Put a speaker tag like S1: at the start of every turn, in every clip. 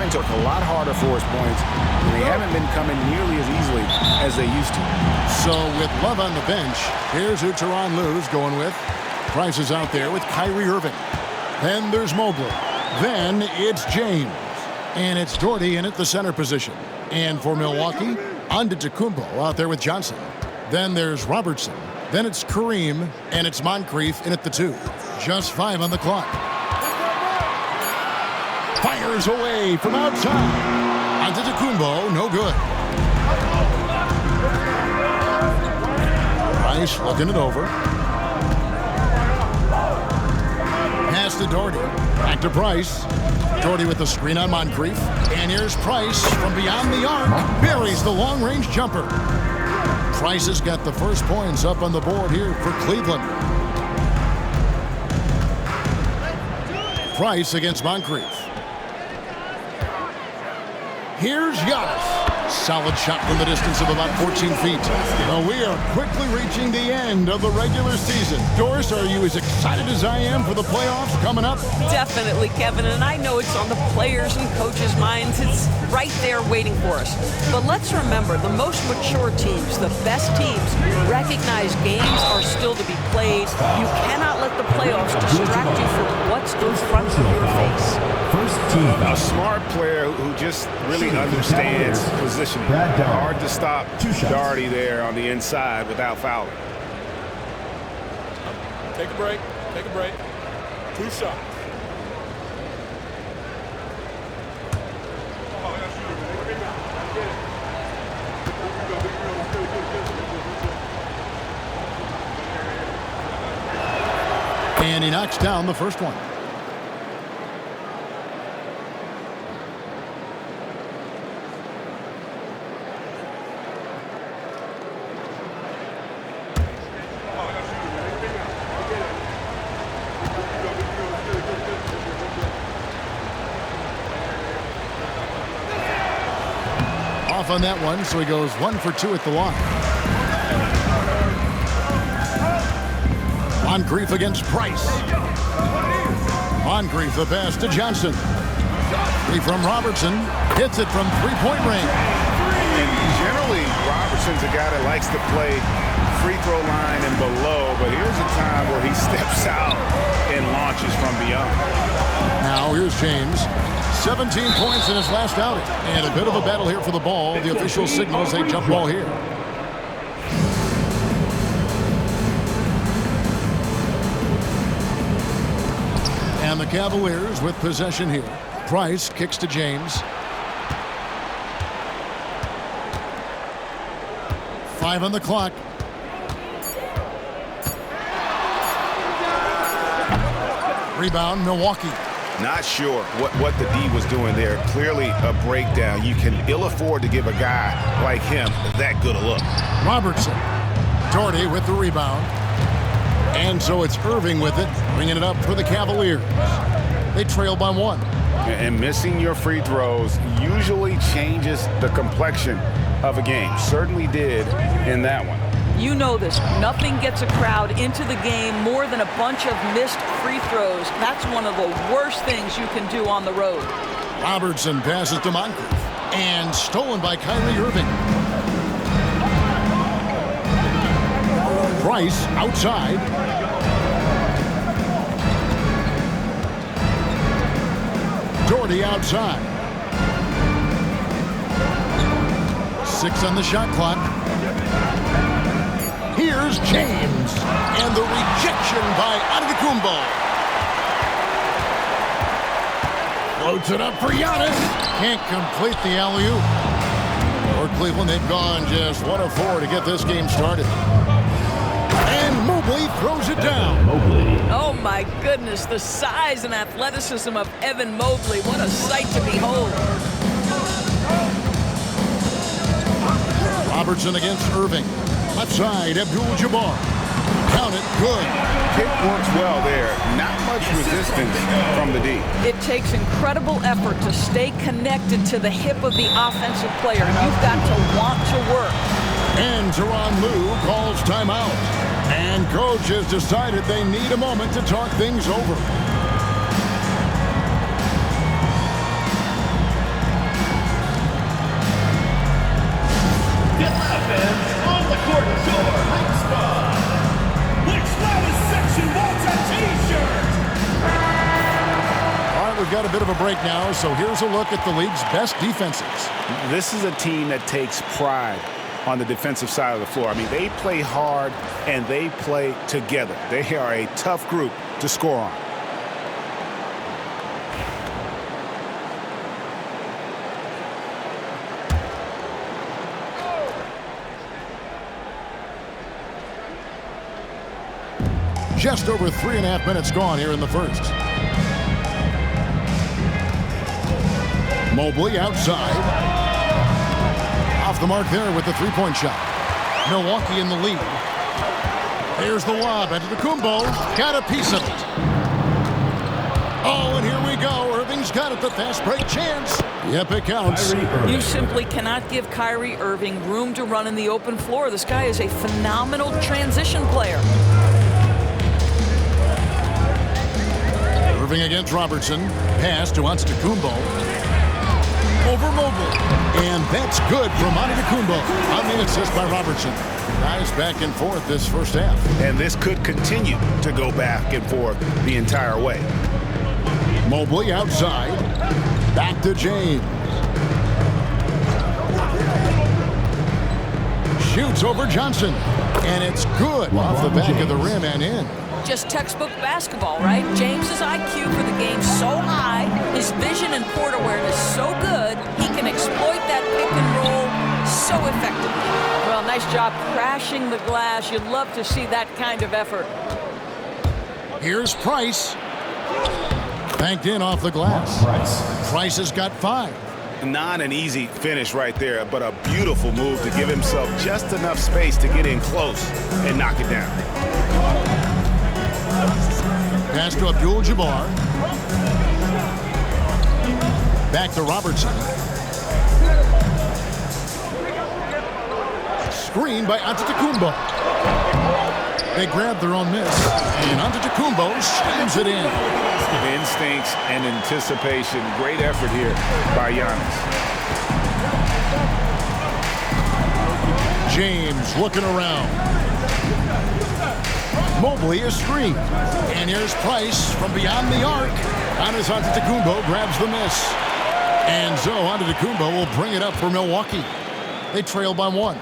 S1: having to work a lot harder for his points, and they haven't been coming nearly as easily as they used to.
S2: So with Love on the bench, here's who Tyronn Lue's going with. Price is out there with Kyrie Irving. Then there's Mobley. Then it's James. And it's Doherty in at the center position. And for Milwaukee, Antetokounmpo out there with Johnson. Then there's Robertson. Then it's Kareem, and it's Moncrief in at the 2. Just 5 on the clock. Fires away from outside. Antetokounmpo, no good. Price looking it over. Pass to Doherty. Back to Price. Doherty with the screen on Moncrief. And here's Price from beyond the arc. Buries the long-range jumper. Price has got the first points up on the board here for Cleveland. Price against Moncrief. Here's Giannis. Solid shot from the distance of about 14 feet. Well, we are quickly reaching the end of the regular season. Doris, are you as excited as I am for the playoffs coming up?
S3: Definitely, Kevin, and I know it's on the players' and coaches' minds. It's right there waiting for us. But let's remember, the most mature teams, the best teams, recognize games are still to be played. You cannot let the playoffs distract you from what's in front of your face.
S4: First team.
S1: A smart player who just really understands positioning. Hard to stop Doherty there on the inside without fouling.
S5: Take a break. Take a break. 2 shots.
S2: And he knocks down the first one. Off on that one, so he goes 1 for 2 at the line. Moncrief against Price. Moncrief the pass to Johnson. Three from Robertson. Hits it from three-point range.
S1: And generally, Robertson's a guy that likes to play free throw line and below, but here's a time where he steps out and launches from beyond.
S2: Now here's James. 17 points in his last outing. And a bit of a battle here for the ball. The official signals a jump ball here. And the Cavaliers with possession here. Price kicks to James. 5 on the clock. Rebound, Milwaukee.
S1: Not sure what the D was doing there. Clearly a breakdown. You can ill afford to give a guy like him that good a look.
S2: Robertson. Doherty with the rebound. And so it's Irving with it, bringing it up for the Cavaliers. They trail by 1.
S1: And missing your free throws usually changes the complexion of a game. Certainly did in that one.
S3: You know this. Nothing gets a crowd into the game more than a bunch of missed free throws. That's one of the worst things you can do on the road.
S2: Robertson passes to Moncrief. And stolen by Kyrie Irving. Price outside. Doherty outside. 6 on the shot clock. Here's James. And the rejection by Antetokounmpo. Floats it up for Giannis. Can't complete the alley-oop. For Cleveland, they've gone just 1 of 4 to get this game started. And Mobley throws it down.
S3: Oh my goodness, the size and athleticism of Evan Mobley. What a sight to behold.
S2: Robertson against Irving. Left side, Abdul-Jabbar. Count it, good.
S1: Kick works well there. Not much resistance from the D.
S3: It takes incredible effort to stay connected to the hip of the offensive player. You've got to want to work.
S2: And Tyronn Lue calls timeout. And coach has decided they need a moment to talk things over. they've got a bit of a break now, so here's a look at the league's best defenses.
S1: This is a team that takes pride on the defensive side of the floor. I mean, they play hard and they play together. They are a tough group to score on.
S2: Just over 3.5 minutes gone here in the first. Mobley outside. Off the mark there with the three-point shot. Milwaukee in the lead. There's the lob. Antetokounmpo got a piece of it. Oh, and here we go. Irving's got it. The fast break chance. Yep, it counts.
S3: You simply cannot give Kyrie Irving room to run in the open floor. This guy is a phenomenal transition player.
S2: Irving against Robertson. Pass to Antetokounmpo. Over Mobley. And that's good from Antetokounmpo on the assist by Robertson. Nice back and forth this first half.
S1: And this could continue to go back and forth the entire way.
S2: Mobley outside. Back to James. Shoots over Johnson. And it's good off the back of the rim and in.
S3: Just textbook basketball, right? James's IQ for the game so high, his vision and court awareness so good, he can exploit that pick and roll so effectively. Well, nice job crashing the glass. You'd love to see that kind of effort.
S2: Here's Price. Banked in off the glass. Price has got 5.
S1: Not an easy finish right there, but a beautiful move to give himself just enough space to get in close and knock it down.
S2: Pass to Abdul-Jabbar. Back to Robertson. Screen by Antetokounmpo. They grab their own miss. And Antetokounmpo slams it in.
S1: Instincts and anticipation. Great effort here by Giannis.
S2: James looking around. Mobley is screened. And here's Price from beyond the arc. Giannis Antetokounmpo grabs the miss. And so Antetokounmpo will bring it up for Milwaukee. They trail by 1.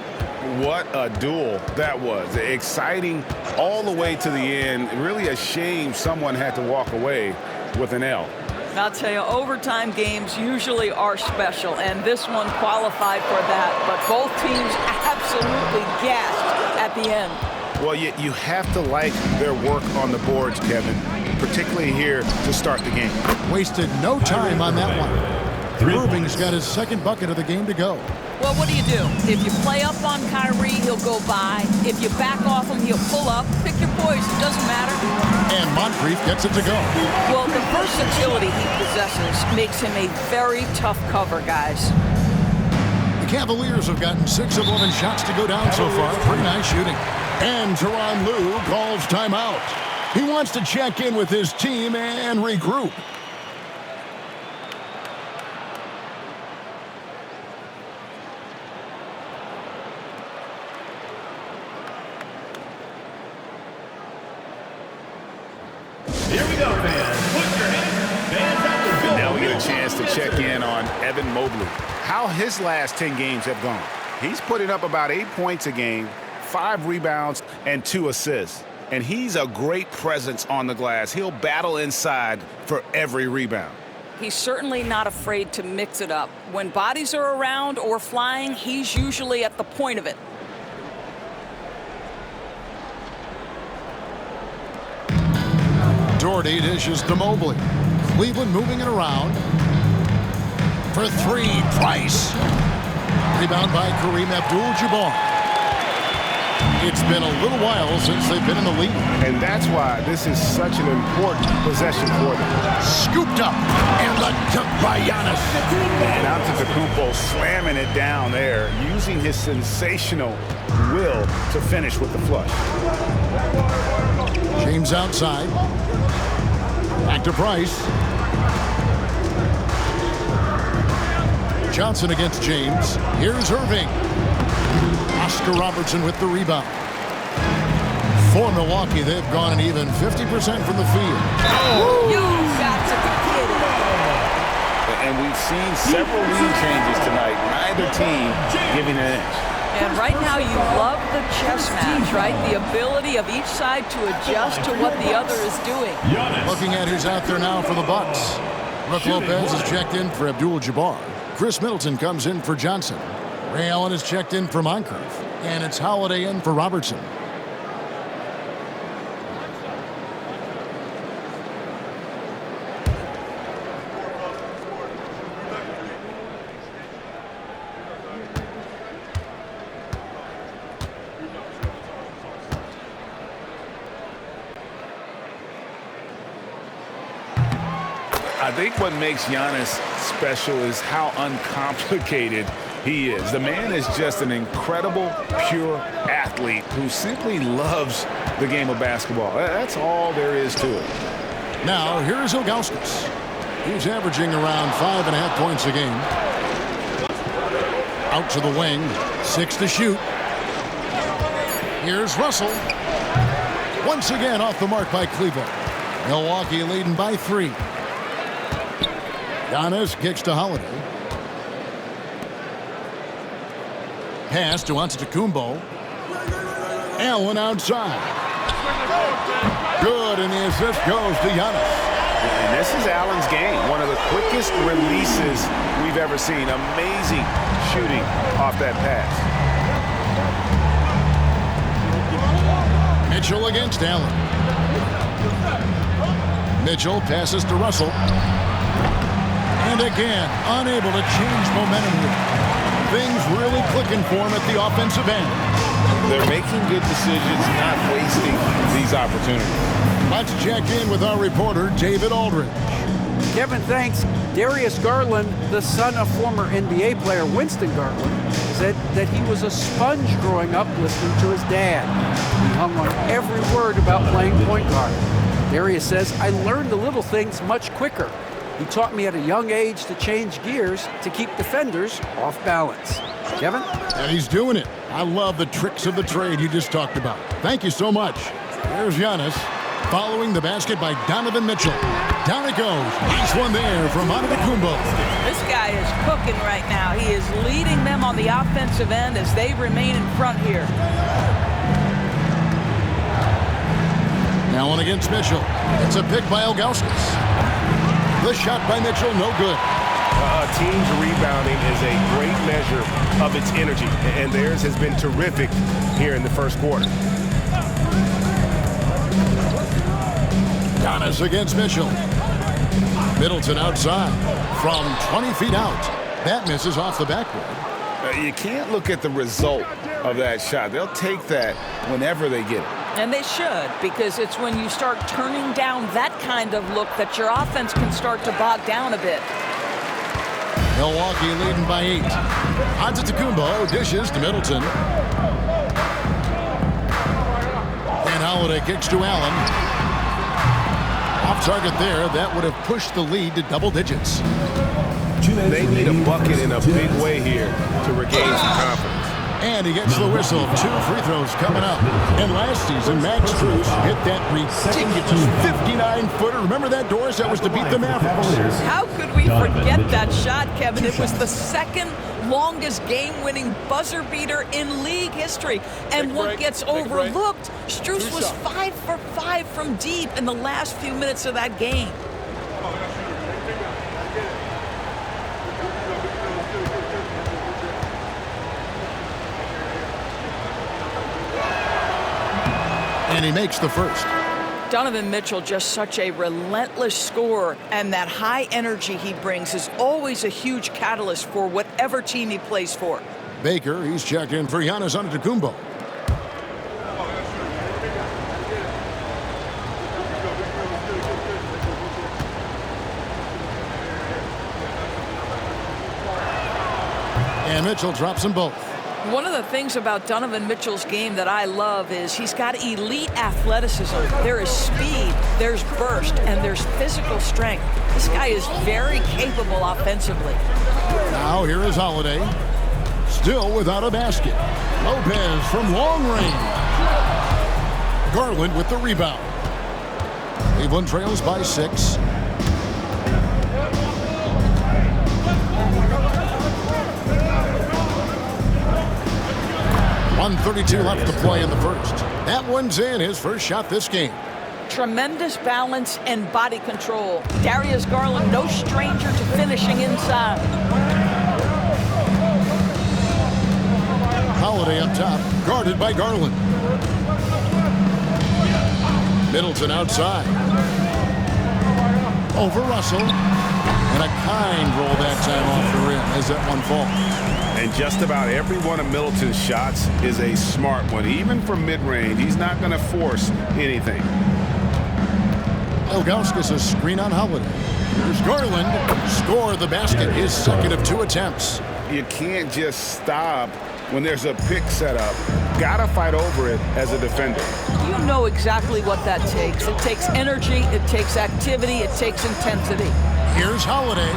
S1: What a duel that was. Exciting all the way to the end. Really a shame someone had to walk away with an L.
S3: I'll tell you, overtime games usually are special, and this one qualified for that. But both teams absolutely gasped at the end.
S1: Well, you have to like their work on the boards, Kevin, particularly here to start the game.
S2: Wasted no time on that one. Irving's got his second bucket of the game to go.
S3: Well, what do? If you play up on Kyrie, he'll go by. If you back off him, he'll pull up. Pick your poison, doesn't matter.
S2: And Moncrief gets it to go.
S3: Well, the versatility he possesses makes him a very tough cover, guys.
S2: The Cavaliers have gotten 6 of 11 shots to go down so far. Pretty nice shooting. And Tyronn Lue calls timeout. He wants to check in with his team and regroup.
S4: Here we go, fans. Put your hands up.
S1: Now we get a chance to check in on Evan Mobley. How his last 10 games have gone. He's putting up about 8 points a game, 5 rebounds, and 2 assists. And he's a great presence on the glass. He'll battle inside for every rebound.
S3: He's certainly not afraid to mix it up. When bodies are around or flying, he's usually at the point of it.
S2: Doherty dishes to Mobley. Cleveland moving it around. For 3, Price. Rebound by Kareem Abdul-Jabbar. It's been a little while since they've been in the lead.
S1: And that's why this is such an important possession for them.
S2: Scooped up and the dunk by Giannis.
S1: And Antetokounmpo slamming it down there, using his sensational will to finish with the flush.
S2: James outside. Back to Price. Johnson against James. Here's Irving. Oscar Robertson with the rebound. For Milwaukee, they've gone an even 50% from the field.
S3: You got to be kidding.
S1: And we've seen several lead changes tonight. Neither team giving an inch.
S3: And right now you love the chess match, right? The ability of each side to adjust to what the other is doing.
S2: Looking at who's out there now for the Bucks. Brook Lopez is checked in for Abdul-Jabbar. Chris Middleton comes in for Johnson. Ray Allen is checked in for Moncrief. And it's Holiday in for Robertson.
S1: I think what makes Giannis special is how uncomplicated he is. The man is just an incredible, pure athlete who simply loves the game of basketball. That's all there is to it.
S2: Now, here's Ilgauskas. He's averaging around 5.5 points a game. Out to the wing. 6 to shoot. Here's Russell. Once again off the mark by Cleveland. Milwaukee leading by 3. Giannis kicks to Holiday. Pass to Antetokounmpo. Allen outside. Good, and the assist goes to Giannis.
S1: And this is Allen's game. One of the quickest releases we've ever seen. Amazing shooting off that pass.
S2: Mitchell against Allen. Mitchell passes to Russell. And again, unable to change momentum here. Things really clicking for him at the offensive end.
S1: They're making good decisions, not wasting these opportunities.
S2: Let's check in with our reporter, David Aldridge.
S6: Kevin, thanks. Darius Garland, the son of former NBA player Winston Garland, said that he was a sponge growing up listening to his dad. He hung on every word about playing point guard. Darius says, I learned the little things much quicker. He taught me at a young age to change gears to keep defenders off balance. Kevin?
S2: And he's doing it. I love the tricks of the trade you just talked about. Thank you so much. Here's Giannis. Following the basket by Donovan Mitchell. Down it goes. Nice one there from Antetokounmpo.
S3: This guy is cooking right now. He is leading them on the offensive end as they remain in front here.
S2: Now on against Mitchell. It's a pick by Ilgauskas. The shot by Mitchell, no good.
S7: A team's rebounding is a great measure of its energy, and theirs has been terrific here in the first quarter.
S2: Giannis against Mitchell. Middleton outside from 20 feet out. That misses off the backboard.
S1: You can't look at the result of that shot. They'll take that whenever they get it.
S3: And they should, because it's when you start turning down that kind of look that your offense can start to bog down a bit.
S2: Milwaukee leading by 8. Antetokounmpo dishes to Middleton. And Holiday kicks to Allen. Off target there. That would have pushed the lead to double digits.
S7: They need a bucket in a big way here to regain some confidence.
S2: And he gets the whistle. 2 free throws coming up. And last season, Max Strus hit that ridiculous 59-footer. Remember that, Doris? That was to beat the Mavericks.
S3: How could we forget that shot, Kevin? It was the second longest game-winning buzzer beater in league history. And what gets overlooked, Strus was 5 for 5 from deep in the last few minutes of that game.
S2: And he makes the first.
S3: Donovan Mitchell, just such a relentless scorer, and that high energy he brings is always a huge catalyst for whatever team he plays for.
S2: Baker, he's checked in for Giannis Antetokounmpo. And Mitchell drops them both.
S3: One of the things about Donovan Mitchell's game that I love is he's got elite athleticism. There is speed, there's burst, and there's physical strength. This guy is very capable offensively.
S2: Now here is Holiday. Still without a basket. Lopez from long range. Garland with the rebound. Cleveland trails by 6. 1:32 left to play in the first. That one's in, his first shot this game.
S3: Tremendous balance and body control. Darius Garland, no stranger to finishing inside.
S2: Holiday up top, guarded by Garland. Middleton outside. Over Russell. And a kind roll that time off the rim as that one falls.
S1: And just about every one of Middleton's shots is a smart one. Even from mid-range, he's not going to force anything.
S2: Ilgauskas a screen on Holiday. Here's Garland. Score the basket, his second of 2 attempts.
S1: You can't just stop when there's a pick set up. Gotta fight over it as a defender.
S3: You know exactly what that takes. It takes energy, it takes activity, it takes intensity.
S2: Here's Holiday.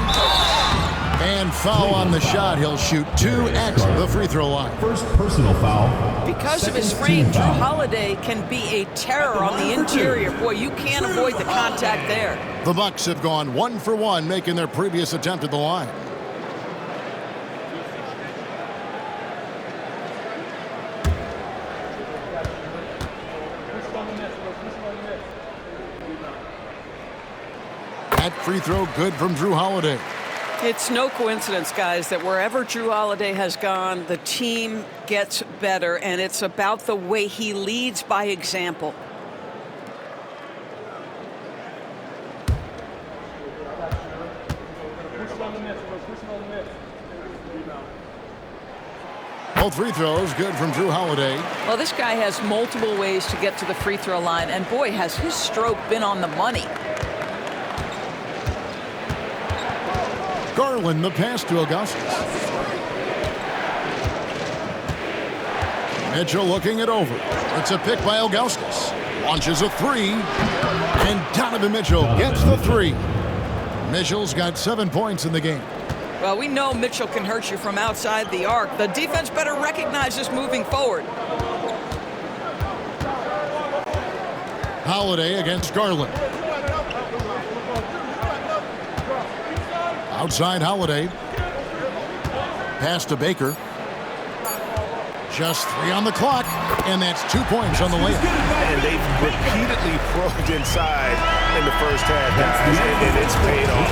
S2: And foul on the shot. He'll shoot 2 at the free throw line.
S4: First personal foul.
S3: Because of his frame, Drew Holiday can be a terror on the interior. Boy, you can't avoid the contact there.
S2: The Bucks have gone 1 for 1, making their previous attempt at the line. That free throw good from Drew Holiday.
S3: It's no coincidence, guys, that wherever Drew Holiday has gone, the team gets better, and it's about the way he leads by example.
S2: Both free throws good from Drew Holiday.
S3: Well, this guy has multiple ways to get to the free throw line, and boy, has his stroke been on the money.
S2: Garland, the pass to Ilgauskas. Mitchell looking it over. It's a pick by Ilgauskas. Launches a 3. And Donovan Mitchell gets the 3. Mitchell's got 7 points in the game.
S3: Well, we know Mitchell can hurt you from outside the arc. The defense better recognize this moving forward.
S2: Holiday against Garland. Outside Holiday. Pass to Baker. Just 3 on the clock, and that's 2 points on the layup.
S1: And they've repeatedly probed inside in the first half, guys, and it's paid off.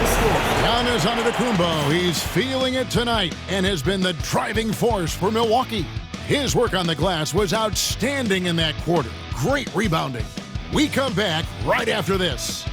S2: Giannis Antetokounmpo, he's feeling it tonight and has been the driving force for Milwaukee. His work on the glass was outstanding in that quarter. Great rebounding. We come back right after this.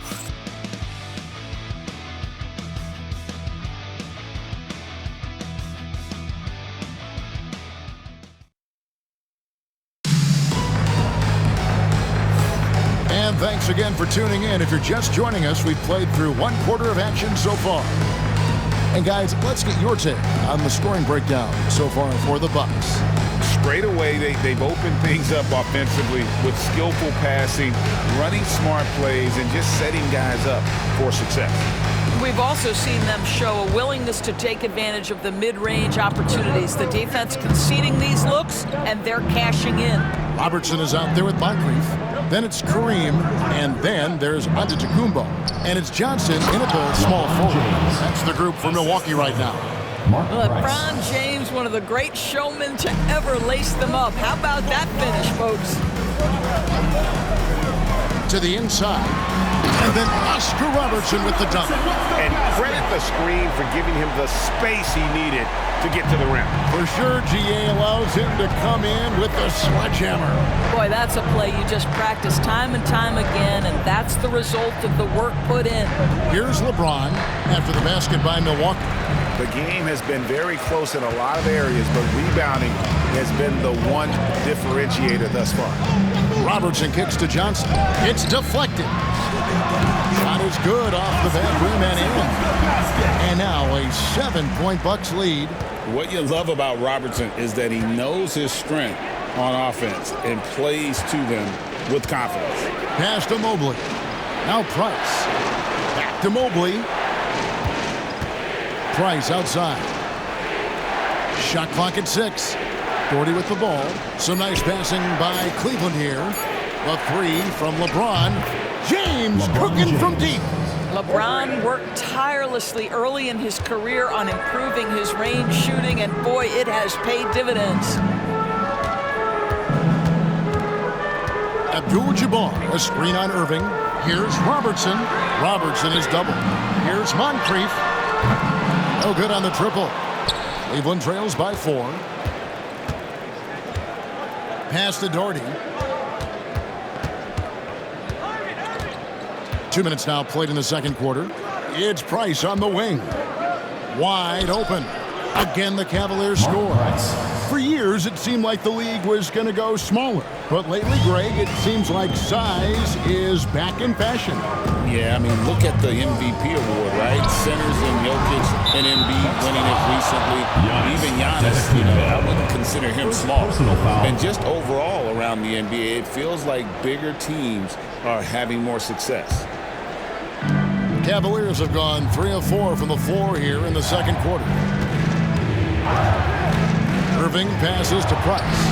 S2: And thanks again for tuning in. If you're just joining us, we've played through 1 quarter of action so far. And guys, let's get your take on the scoring breakdown so far for the Bucks.
S1: Straight away, they've opened things up offensively with skillful passing, running smart plays, and just setting guys up for success.
S3: We've also seen them show a willingness to take advantage of the mid-range opportunities. The defense conceding these looks, and they're cashing in.
S2: Robertson is out there with Moncrief. Then it's Kareem, and then there's Antetokounmpo. And it's Johnson in at the small forward. That's the group for Milwaukee right now.
S3: LeBron James, one of the great showmen to ever lace them up. How about that finish, folks?
S2: To the inside. And then Oscar Robertson with the dunk.
S1: And credit the screen for giving him the space he needed to get to the rim.
S2: For sure, GA allows him to come in with the sledgehammer.
S3: Boy, that's a play you just practice time and time again, and that's the result of the work put in.
S2: Here's LeBron after the basket by Milwaukee.
S1: The game has been very close in a lot of areas, but rebounding has been the one differentiator thus far.
S2: Robertson kicks to Johnson. It's deflected. Shot is good off the back rim and in. And now a 7-point Bucks lead.
S1: What you love about Robertson is that he knows his strength on offense and plays to them with confidence.
S2: Pass to Mobley. Now Price. Back to Mobley. Price outside. Shot clock at 6. Doherty with the ball. Some nice passing by Cleveland here. A 3 from LeBron. James cooking from deep.
S3: LeBron worked tirelessly early in his career on improving his range shooting, and boy, it has paid dividends.
S2: Abdul-Jabbar, a screen on Irving. Here's Robertson. Robertson is double. Here's Moncrief. No good on the triple. Cleveland trails by 4. Pass to Doherty. 2 minutes now played in the second quarter. It's Price on the wing. Wide open. Again, the Cavaliers score. For years, it seemed like the league was going to go smaller. But lately, Greg, it seems like size is back in fashion.
S1: Yeah, I mean, look at the MVP award, right? Centers and Jokic and Embiid winning it recently. Even Giannis, I wouldn't consider him small. And just overall around the NBA, it feels like bigger teams are having more success.
S2: Cavaliers have gone 3 of 4 from the floor here in the second quarter. Irving passes to Price.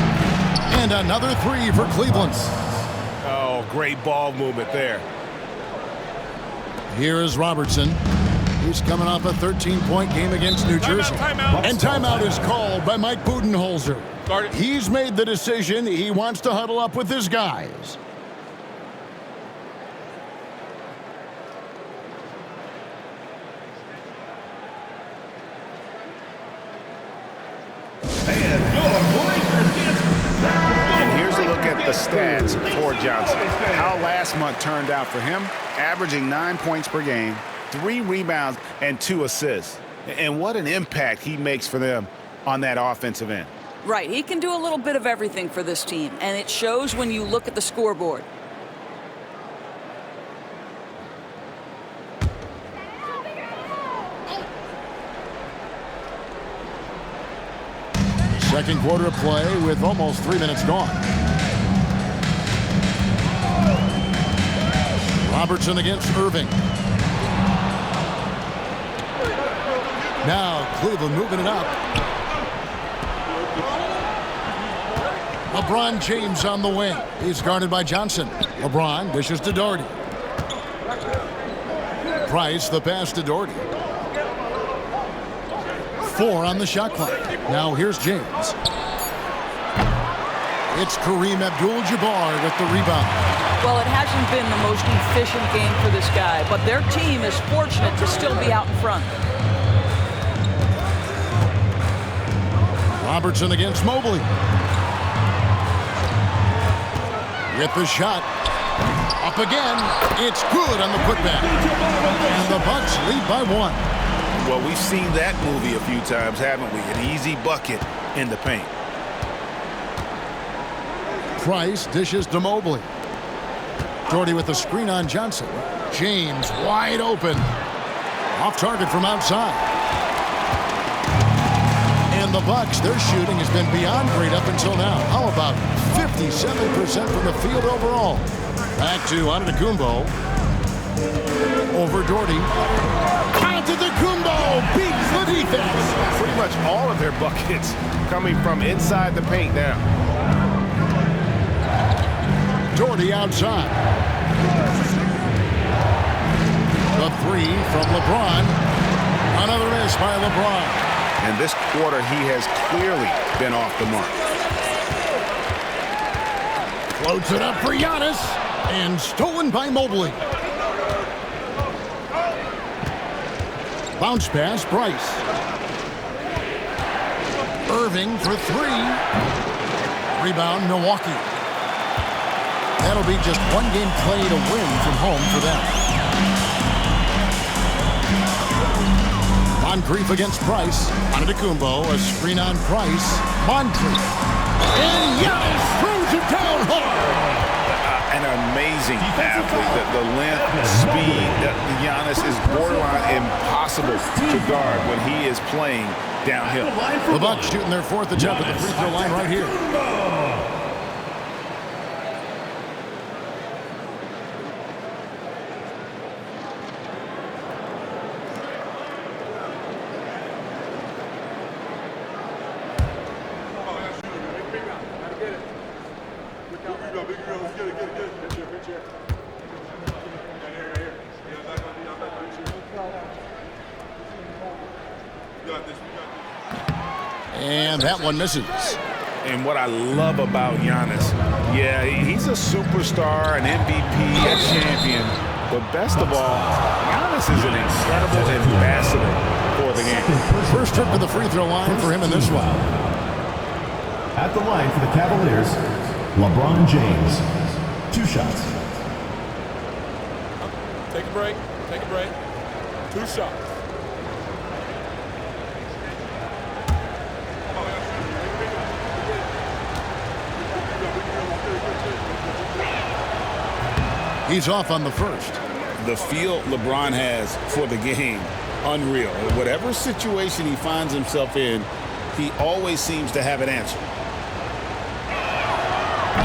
S2: And another 3 for Cleveland.
S7: Oh, great ball movement there.
S2: Here is Robertson. He's coming off a 13-point game against New Jersey. And timeout is called by Mike Budenholzer. He's made the decision. He wants to huddle up with his guys.
S1: And here's a look at the stats for Johnson. How last month turned out for him, averaging 9 points per game, 3 rebounds, and 2 assists. And what an impact he makes for them on that offensive end.
S3: Right, he can do a little bit of everything for this team, and it shows when you look at the scoreboard.
S2: Second quarter of play with almost 3 minutes gone. Robertson against Irving. Now Cleveland moving it up. LeBron James on the wing. He's guarded by Johnson. LeBron dishes to Doherty. Price, the pass to Doherty. 4 on the shot clock. Now here's James. It's Kareem Abdul-Jabbar with the rebound.
S3: Well, it hasn't been the most efficient game for this guy, but their team is fortunate to still be out in front.
S2: Robertson against Mobley. With the shot. Up again. It's good on the putback. And the Bucks lead by 1.
S1: Well, we've seen that movie a few times, haven't we? An easy bucket in the paint.
S2: Price dishes to Mobley. Doherty with the screen on Johnson. James wide open. Off target from outside. And the Bucks, their shooting has been beyond great up until now. How about 57% from the field overall? Back to Antetokounmpo. Over Doherty. Antetokounmpo beats the defense.
S7: Pretty much all of their buckets coming from inside the paint now.
S2: Doherty outside. The 3 from LeBron. Another miss by LeBron.
S1: And this quarter, he has clearly been off the mark.
S2: Floats it up for Giannis. And stolen by Mobley. Bounce pass, Price. Irving for 3. Rebound, Milwaukee. That'll be just 1 game played a win from home for them. Moncrief against Price. Antetokounmpo, a screen on Price. Moncrief. And Giannis throws it down hard.
S1: An amazing athlete. The length, speed. Giannis is borderline impossible to guard when he is playing downhill.
S2: The Bucks shooting their 4th attempt at the free throw line right here. And that one misses.
S1: And what I love about Giannis Yeah, he's a superstar, an MVP, a champion. But best of all, Giannis is an incredible ambassador for the game.
S2: First trip to the free throw line for him in this one.
S4: At the line for the Cavaliers, LeBron James. 2 shots.
S5: Take a break. Take a break. 2 shots.
S2: He's off on the first.
S1: The feel LeBron has for the game, unreal. Whatever situation he finds himself in, he always seems to have an answer.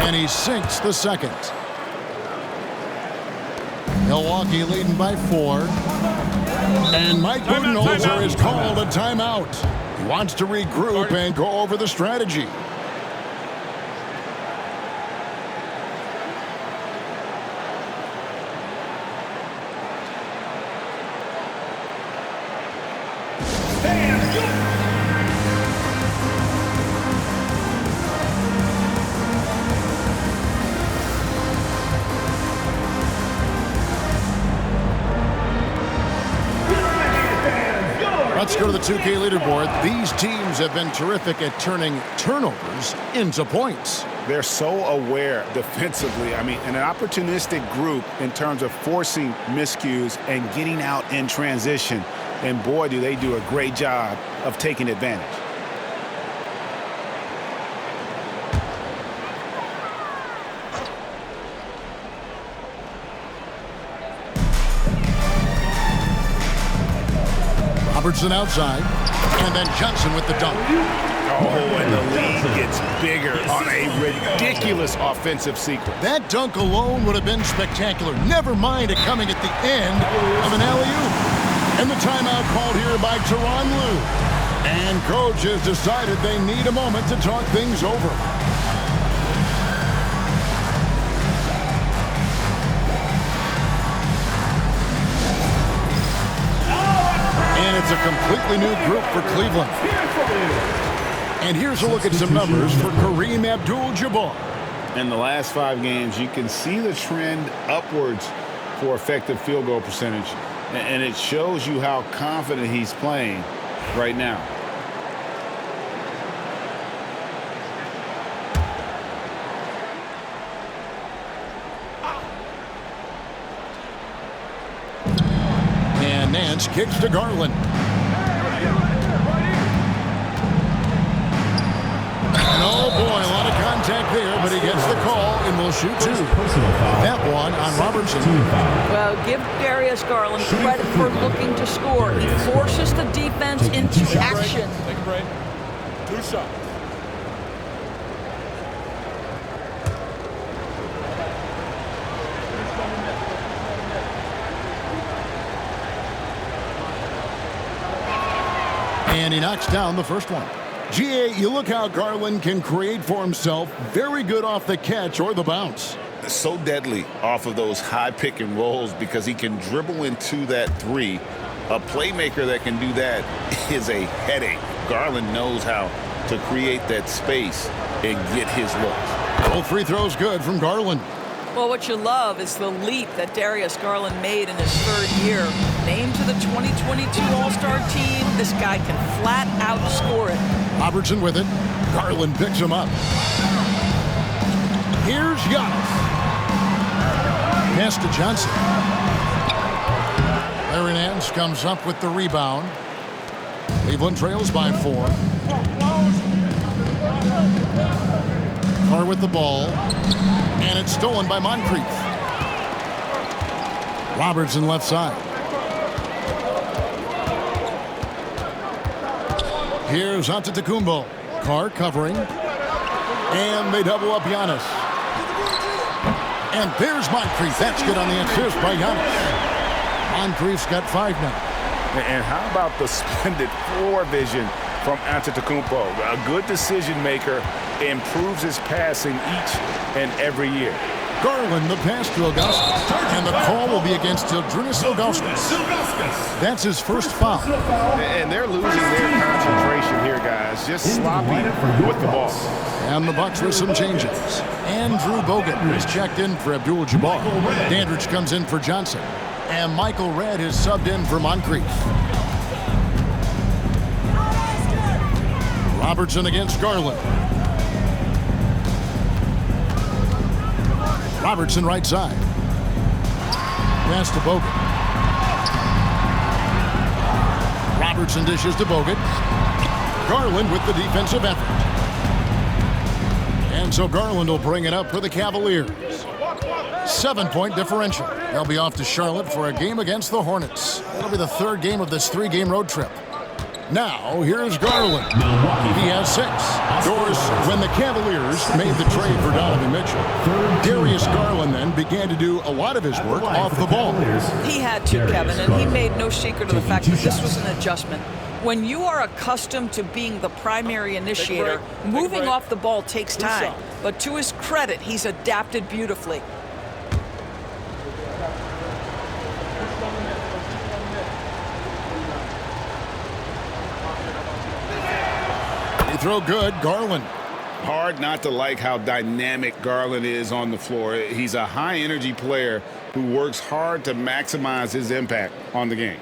S2: And he sinks the second. Milwaukee leading by 4. And Mike Budenholzer has called a timeout. He wants to regroup and go over the strategy. Let's go to the 2K leaderboard. These teams have been terrific at turning turnovers into points.
S1: They're so aware defensively. I mean, an opportunistic group in terms of forcing miscues and getting out in transition. And boy, do they do a great job of taking advantage.
S2: Robertson outside, and then Johnson with the dunk.
S1: Oh, and the lead gets bigger on a ridiculous offensive sequence.
S2: That dunk alone would have been spectacular. Never mind it coming at the end of an alley-oop. And the timeout called here by Tyronn Lue. And coach has decided they need a moment to talk things over. And it's a completely new group for Cleveland. And here's a look at some numbers for Kareem Abdul-Jabbar.
S1: In the last 5 games, you can see the trend upwards for effective field goal percentage. And it shows you how confident he's playing right now.
S2: And Nance kicks to Garland. And oh boy, a lot of contact there, but he gets the call and will shoot 2. That one on Robertson.
S3: Well, give Darius Garland credit for looking to score. He forces the defense into action.
S5: Take a break. 2 shots.
S2: And he knocks down the first one. GA, you look how Garland can create for himself. Very good off the catch or the bounce.
S1: So deadly off of those high pick and rolls because he can dribble into that 3. A playmaker that can do that is a headache. Garland knows how to create that space and get his looks.
S2: Both free throws good from Garland.
S3: Well, what you love is the leap that Darius Garland made in his 3rd year. Named to the 2022 All-Star team, this guy can flat out score it.
S2: Robertson with it. Garland picks him up. Here's Giannis. Pass to Johnson. Larry Nance comes up with the rebound. Cleveland trails by 4. Carr with the ball. And it's stolen by Moncrief. Robertson left side. Here's Antetokounmpo. Carr covering. And they double up Giannis. And there's Moncrief. That's good on the assist by Giannis. Moncrief's got 5 now.
S1: And how about the splendid floor vision from Antetokounmpo? A good decision maker, improves his passing each and every year.
S2: Garland the pass to Augustus. And the call will be against Ildrinis Augustus. That's his first foul.
S1: And they're losing their concentration here, guys. just
S4: Into the
S1: sloppy
S4: lineup for your
S1: with the ball.
S4: Bucks.
S2: And the Bucks with some changes. Andrew Bogut is checked in for Abdul-Jabbar. Dandridge comes in for Johnson. And Michael Redd is subbed in for Moncrief. Robertson against Garland. Robertson right side. Pass to Bogut. Robertson dishes to Bogut. Garland with the defensive effort. And so Garland will bring it up for the Cavaliers. 7-point differential. They'll be off to Charlotte for a game against the Hornets. That'll be the third game of this 3-game road trip. Now, here's Garland. He has 6. Doris, when the Cavaliers made the trade for Donovan Mitchell, Darius Garland then began to do a lot of his work off the ball.
S3: He had to, Kevin, and he made no secret of the fact that this was an adjustment. When you are accustomed to being the primary initiator, moving off the ball takes time. But to his credit, he's adapted beautifully.
S2: Throw good, Garland.
S1: Hard not to like how dynamic Garland is on the floor. He's a high-energy player who works hard to maximize his impact on the game.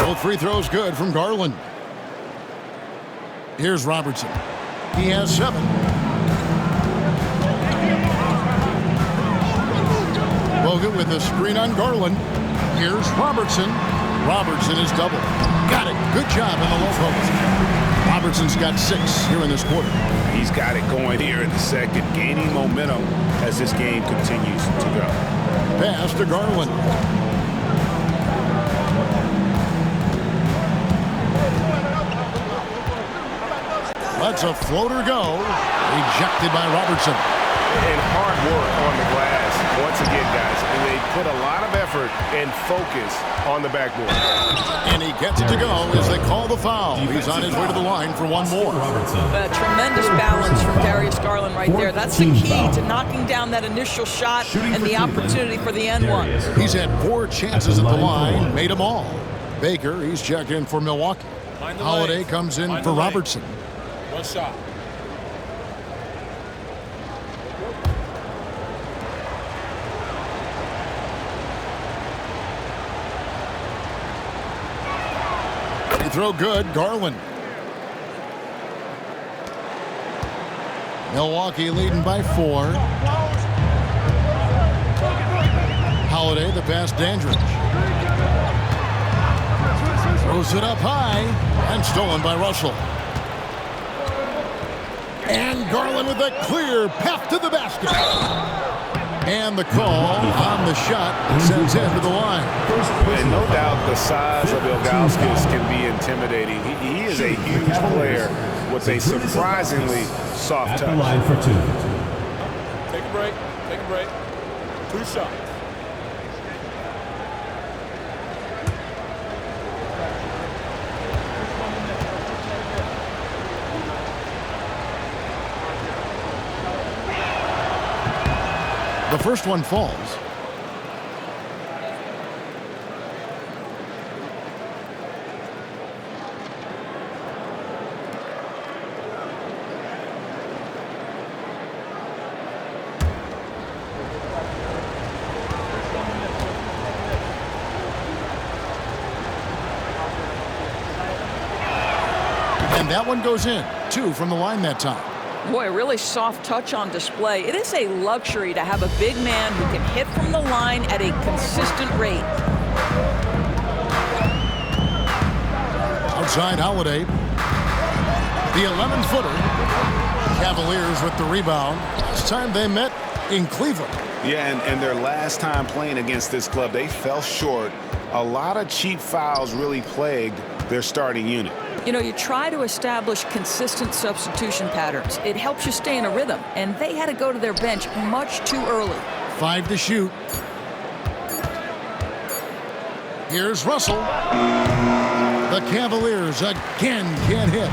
S2: Both free throws good from Garland. Here's Robertson. He has 7. Bogut with a screen on Garland. Here's Robertson. Robertson is double. Got it. Good job in the low post. Robertson's got 6 here in this quarter.
S1: He's got it going here in the second, gaining momentum as this game continues to go.
S2: Pass to Garland. Lets a floater go. Rejected by Robertson.
S7: And hard work on the glass. Once again, guys, and they put a lot of effort and focus on the backboard.
S2: And he gets it to go as they call the foul. He's on his way to the line for one more.
S3: Tremendous balance from Darius Garland right there. That's the key to knocking down that initial shot and the opportunity for the end one.
S2: He's had 4 chances at the line, made them all. Baker, he's checked in for Milwaukee. Holiday comes in for Robertson.
S5: One shot.
S2: Throw good, Garland. Milwaukee leading by 4. Holiday, the pass, Dandridge. Throws it up high and stolen by Russell. And Garland with a clear path to the basket. And the call on the shot sends him to the line.
S1: And no doubt the size of Ilgauskas can be intimidating. He is a huge player with a surprisingly soft touch.
S4: Line for 2.
S5: Take a break. Take a break. 2 shots.
S2: The first one falls. And that one goes in. 2 from the line that time.
S3: Boy, a really soft touch on display. It is a luxury to have a big man who can hit from the line at a consistent rate.
S2: Outside Holiday. The 11-footer. Cavaliers with the rebound. Last time they met in Cleveland.
S1: Yeah, and their last time playing against this club, they fell short. A lot of cheap fouls really plagued their starting unit.
S3: You know, you try to establish consistent substitution patterns. It helps you stay in a rhythm, and they had to go to their bench much too early.
S2: 5 to shoot. Here's Russell. The Cavaliers again can't hit.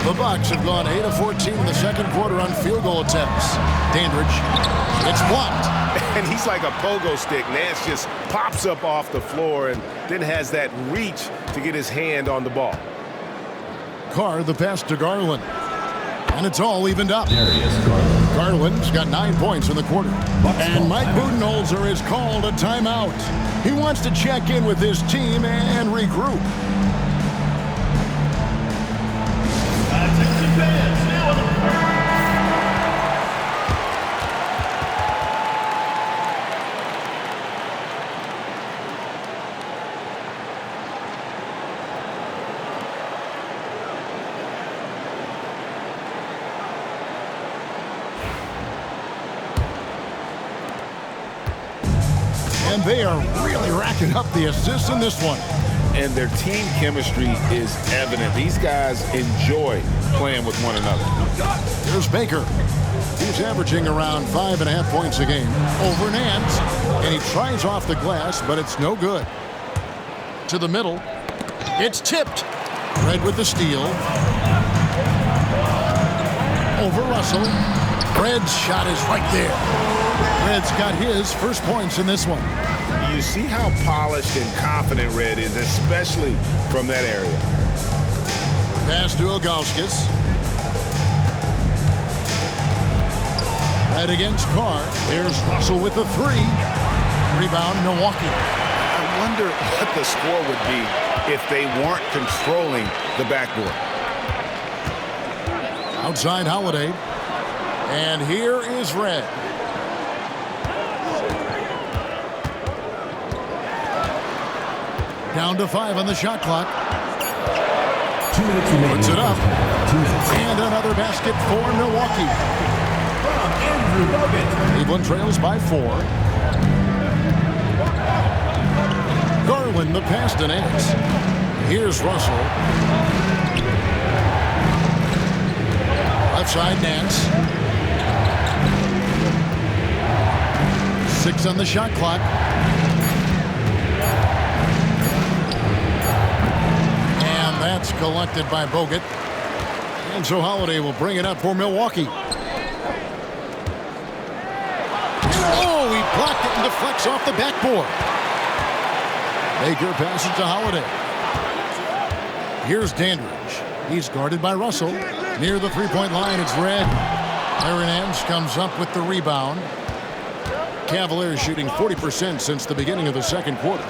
S2: The Bucks have gone 8 of 14 in the second quarter on field goal attempts. Dandridge, it's blocked.
S1: And he's like a pogo stick. Nance just pops up off the floor and then has that reach to get his hand on the ball.
S2: Carr, the pass to Garland. And it's all evened up.
S4: Darius Garland.
S2: Garland's got 9 points in the quarter. And Mike Budenholzer has called a timeout. He wants to check in with his team and regroup.
S4: Attention fans, now on the
S2: And they are really racking up the assists in this one.
S1: And their team chemistry is evident. These guys enjoy playing with one another.
S2: Here's Baker. He's averaging around 5.5 points a game. Over Nance. And he tries off the glass, but it's no good. To the middle. It's tipped. Red with the steal. Over Russell. Red's shot is right there. Red's got his first points in this one.
S1: You see how polished and confident Red is, especially from that area.
S2: Pass to Ilgauskas. Red against Carr. There's Russell with the 3. Rebound, Milwaukee.
S1: I wonder what the score would be if they weren't controlling the backboard.
S2: Outside Holiday. And here is Red. Down to 5 on the shot clock.
S4: 2 minutes remaining.
S2: Puts it up. And another basket for Milwaukee. Cleveland trails by 4. Garland the pass to Nance. Here's Russell. Left side Nance. 6 on the shot clock. And that's collected by Bogut. And so Holiday will bring it up for Milwaukee. Oh, he blocked it and deflects off the backboard. Baker passes to Holiday. Here's Dandridge. He's guarded by Russell. Near the three-point line, it's Red. Aaron Nance comes up with the rebound. Cavaliers shooting 40% since the beginning of the second quarter.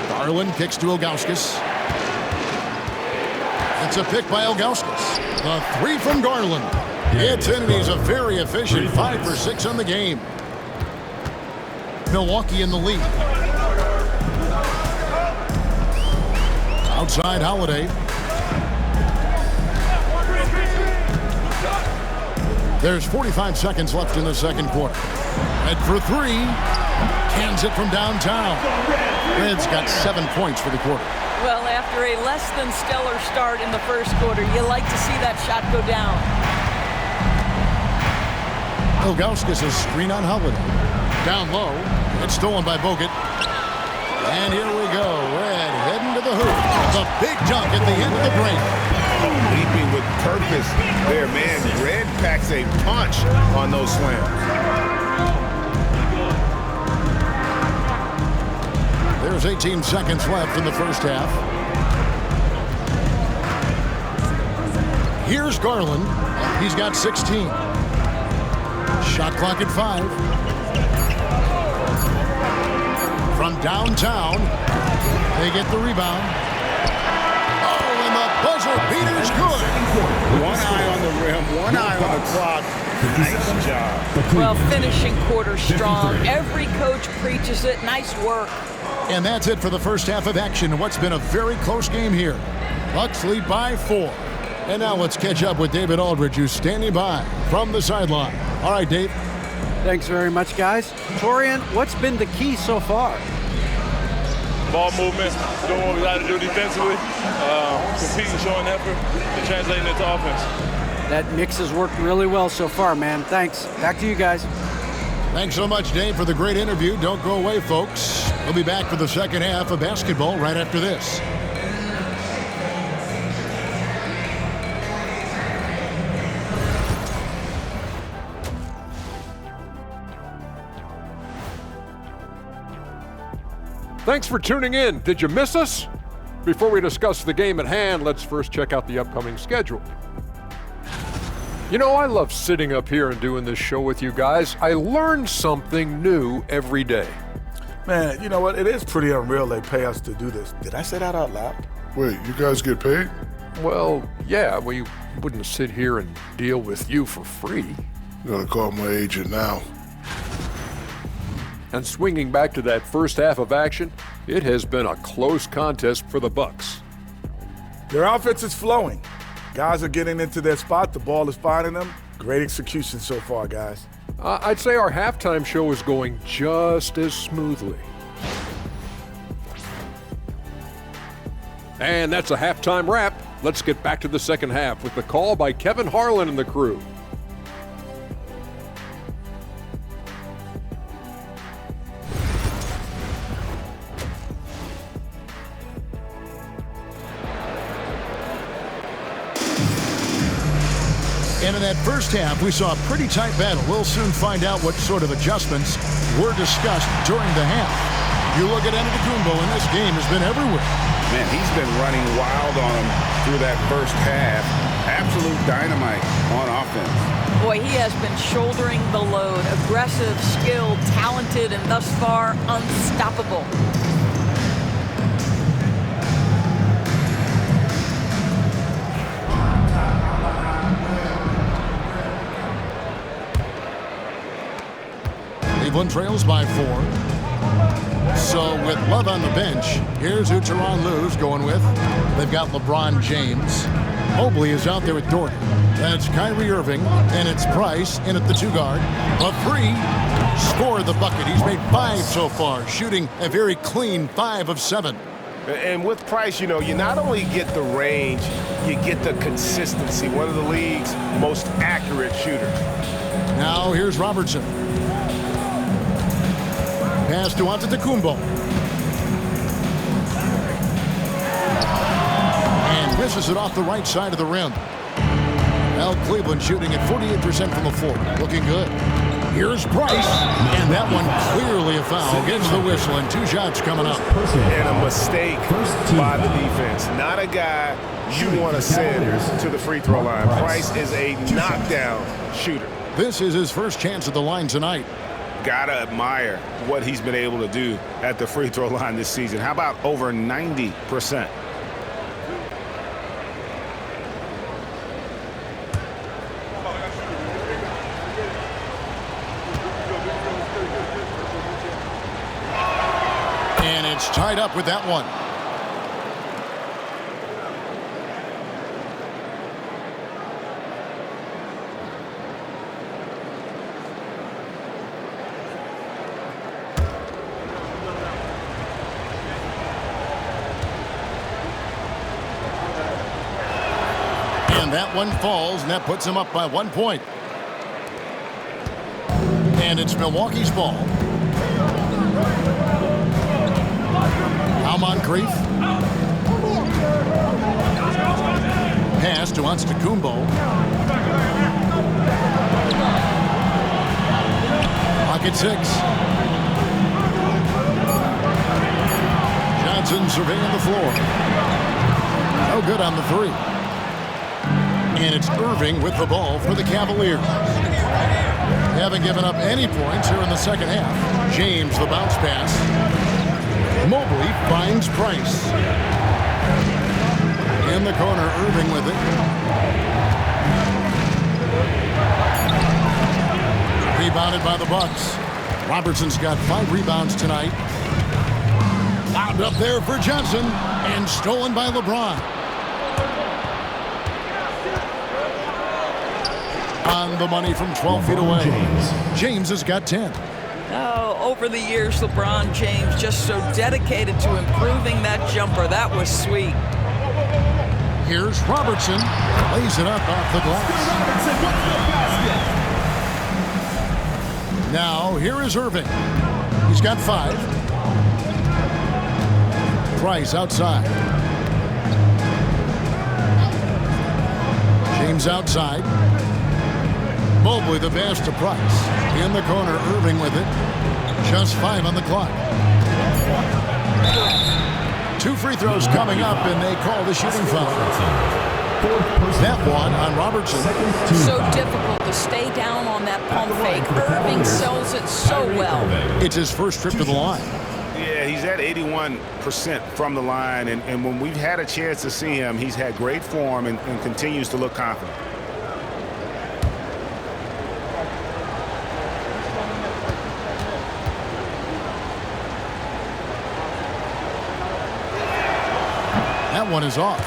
S2: Garland kicks to Ilgauskas. It's a pick by Ilgauskas. The 3 from Garland. It's in, and he's a very efficient 5 for 6 on the game. Milwaukee in the lead. Outside Holiday. There's 45 seconds left in the second quarter. Red for 3. Cans it from downtown. Red's got 7 points for the quarter.
S3: Well, after a less than stellar start in the first quarter, you like to see that shot go down.
S2: Ilgauskas is screen on Holiday. Down low. It's stolen by Bogut. And here we go. Red heading to the hoop. The big dunk at the end of the break.
S1: Leaping with purpose there, man. Red packs a punch on those slams.
S2: There's 18 seconds left in the first half. Here's Garland. He's got 16. Shot clock at 5. From downtown, they get the rebound. Oh, and the buzzer beater's good.
S1: One eye on the rim, one eye on the clock. Nice job.
S3: Well, finishing quarter strong. Every coach preaches it. Nice work.
S2: And that's it for the first half of action in what's been a very close game here. Bucks lead by 4. And now let's catch up with David Aldridge, who's standing by from the sideline. All right, Dave.
S6: Thanks very much, guys. Torian, what's been the key so far?
S5: Ball movement, doing what we got to do defensively, competing, showing effort, and translating into offense.
S6: That mix has worked really well so far, man. Thanks. Back to you guys.
S2: Thanks so much, Dave, for the great interview. Don't go away, folks. We'll be back for the second half of basketball right after this.
S8: Thanks for tuning in. Did you miss us? Before we discuss the game at hand, let's first check out the upcoming schedule. You know, I love sitting up here and doing this show with you guys. I learn something new every day.
S9: Man, you know what? It is pretty unreal they pay us to do this. Did I say that out loud?
S10: Wait, you guys get paid?
S8: Well, yeah, we wouldn't sit here and deal with you for free.
S10: I'm gonna call my agent now.
S8: And swinging back to that first half of action, it has been a close contest for the Bucks.
S9: Their offense is flowing. Guys are getting into their spot. The ball is finding them. Great execution so far, guys.
S8: I'd say our halftime show is going just as smoothly. And that's a halftime wrap. Let's get back to the second half with the call by Kevin Harlan and the crew.
S2: And in that first half, we saw a pretty tight battle. We'll soon find out what sort of adjustments were discussed during the half. You look at Antetokounmpo, and this game has been everywhere.
S1: Man, he's been running wild on him through that first half. Absolute dynamite on offense.
S3: Boy, he has been shouldering the load. Aggressive, skilled, talented, and thus far unstoppable.
S2: Cleveland trails by 4. So with Love on the bench, here's who Tyronn Lue's going with. They've got LeBron James. Mobley is out there with Dort. That's Kyrie Irving, and it's Price in at the 2-guard. A 3. Scored the bucket. He's made 5 so far, shooting a very clean 5 of 7.
S7: And with Price, you know, you not only get the range, you get the consistency. One of the league's most accurate shooters.
S2: Now here's Robertson. Pass to Antetokounmpo. And misses it off the right side of the rim. Well, Cleveland shooting at 48% from the floor. Looking good. Here's Price. And that one clearly a foul. Gets the whistle, and 2 shots coming up.
S7: And a mistake by the defense. Not a guy you want to send to the free throw line. Price is a knockdown shooter.
S2: This is his first chance at the line tonight.
S1: Gotta admire what he's been able to do at the free throw line this season. How about over 90%?
S2: And it's tied up with that one. That one falls, and that puts him up by 1 point. And it's Milwaukee's ball. Now Moncrief. Pass to Antetokounmpo. Pocket 6. Johnson surveying the floor. No good on the 3. And it's Irving with the ball for the Cavaliers. They haven't given up any points here in the second half. James, the bounce pass. Mobley finds Price. In the corner, Irving with it. Rebounded by the Bucks. Robertson's got 5 rebounds tonight. Lobbed up there for Johnson, and stolen by LeBron. On the money from 12 feet away. James has got 10.
S3: Oh, over the years, LeBron James just so dedicated to improving that jumper. That was sweet.
S2: Here's Robertson. Lays it up off the glass. Now, here is Irving. He's got 5. Price outside. James outside. Mobley the pass to Price. In the corner, Irving with it. Just 5 on the clock. Two free throws coming up, and they call the shooting foul. That one on Robertson.
S3: So difficult to stay down on that pump fake. Irving sells it so well.
S2: It's his first trip to the line.
S1: Yeah, he's at 81% from the line, and when we've had a chance to see him, he's had great form and continues to look confident.
S2: That one is off.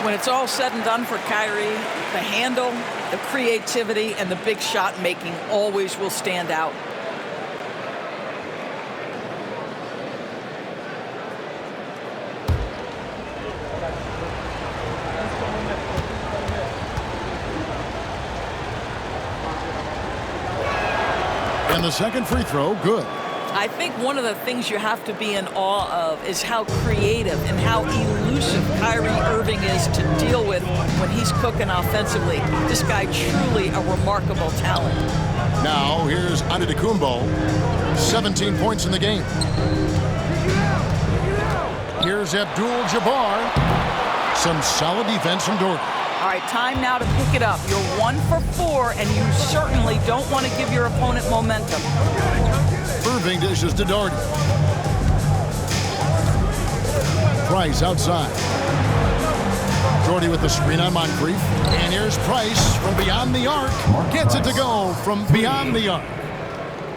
S3: When it's all said and done for Kyrie, the handle, the creativity, and the big shot making always will stand out.
S2: And the second free throw, good.
S3: I think one of the things you have to be in awe of is how creative and how elusive Kyrie Irving is to deal with when he's cooking offensively. This guy truly a remarkable talent.
S2: Now here's Antetokounmpo, 17 points in the game. Here's Abdul-Jabbar. Some solid defense from Dort.
S3: All right, time now to pick it up. You're 1 for 4, and you certainly don't want to give your opponent momentum.
S2: Irving dishes to Doherty. Price outside. Doherty with the screen on Moncrief. And here's Price from beyond the arc. Gets it to go from beyond the arc.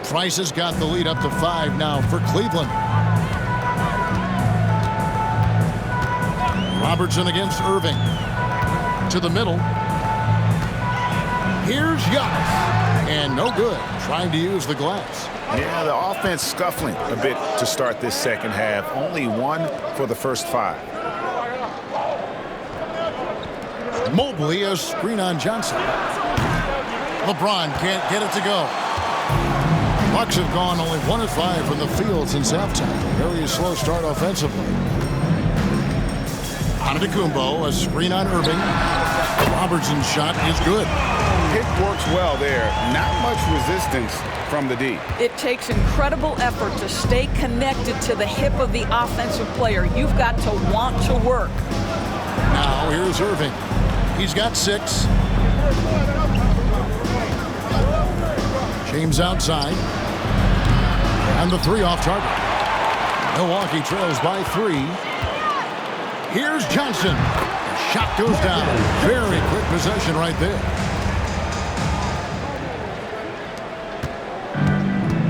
S2: Price has got the lead up to 5 now for Cleveland. Robertson against Irving. To the middle. Here's Giannis. And no good. Trying to use the glass.
S1: Yeah, the offense scuffling a bit to start this second half. Only 1 for the first 5.
S2: Mobley a screen on Johnson. LeBron can't get it to go. Bucks have gone only 1 of 5 from the field since halftime. Very slow start offensively. Antetokounmpo, a screen on Irving. Robertson's shot is good.
S1: Pick works well there. Not much resistance from the D.
S3: It takes incredible effort to stay connected to the hip of the offensive player. You've got to want to work.
S2: Now here's Irving. He's got 6. James outside. And the 3 off target. Milwaukee trails by 3. Here's Johnson. Shot goes down. Very quick possession right there.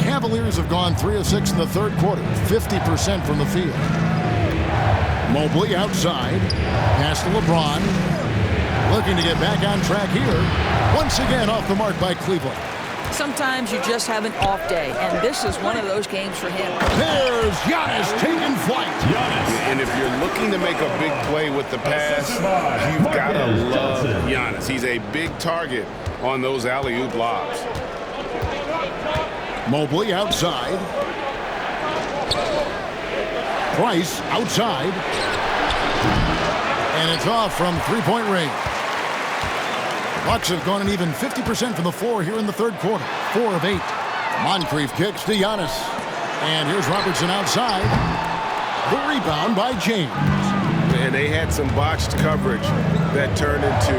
S2: Cavaliers have gone 3 of 6 in the third quarter. 50% from the field. Mobley outside. Pass to LeBron. Looking to get back on track here. Once again off the mark by Cleveland.
S3: Sometimes you just have an off day, and this is one of those games for him.
S2: There's Giannis taking flight.
S1: And if you're looking to make a big play with the pass, you've got to love Giannis. He's a big target on those alley-oop lobs.
S2: Mobley outside. Price outside. And it's off from three-point range. Bucks have gone an even 50% from the floor here in the third quarter. 4 of 8. Moncrief kicks to Giannis. And here's Robertson outside. The rebound by James.
S1: And they had some botched coverage that turned into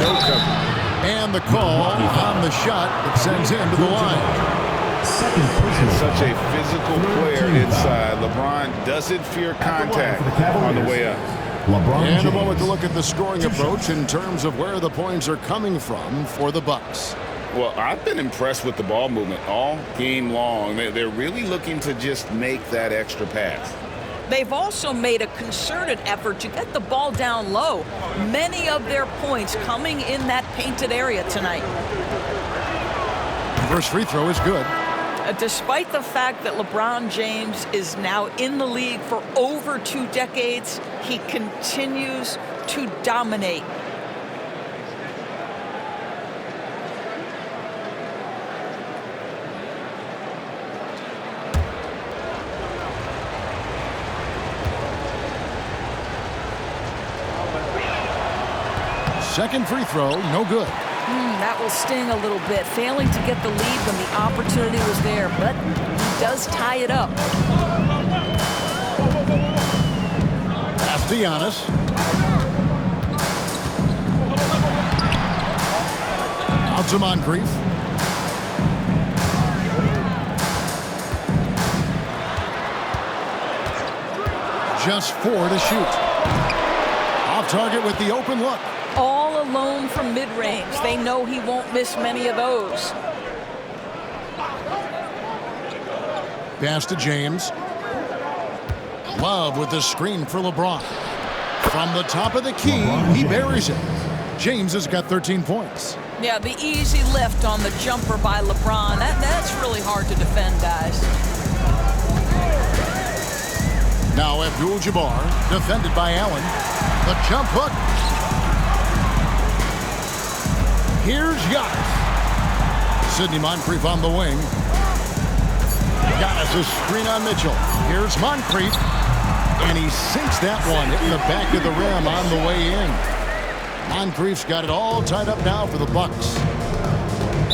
S1: no coverage.
S2: And the call on the shot that sends him to the line.
S1: He's such a physical player inside. LeBron doesn't fear contact on the way up.
S2: And a moment to look at the scoring approach in terms of where the points are coming from for the Bucks.
S1: Well, I've been impressed with the ball movement all game long. They're really looking to just make that extra pass.
S3: They've also made a concerted effort to get the ball down low. Many of their points coming in that painted area tonight.
S2: First free throw is good.
S3: Despite the fact that LeBron James is now in the league for over 2 decades, he continues to dominate.
S2: Second free throw, no good.
S3: That will sting a little bit. Failing to get the lead when the opportunity was there, but he does tie it up.
S2: to Giannis. Out to Moncrief. Just 4 to shoot. Off target with the open look.
S3: All alone from mid-range. They know he won't miss many of those.
S2: Pass to James. Love with the screen for LeBron. From the top of the key, he buries it. James has got 13 points.
S3: Yeah, the easy lift on the jumper by LeBron. That's really hard to defend, guys.
S2: Now Abdul-Jabbar, defended by Allen. The jump hook. Here's Giannis. Sidney Moncrief on the wing. Giannis a screen on Mitchell. Here's Moncrief. And he sinks that one, hitting the back of the rim on the way in. Moncrief's got it all tied up now for the Bucks.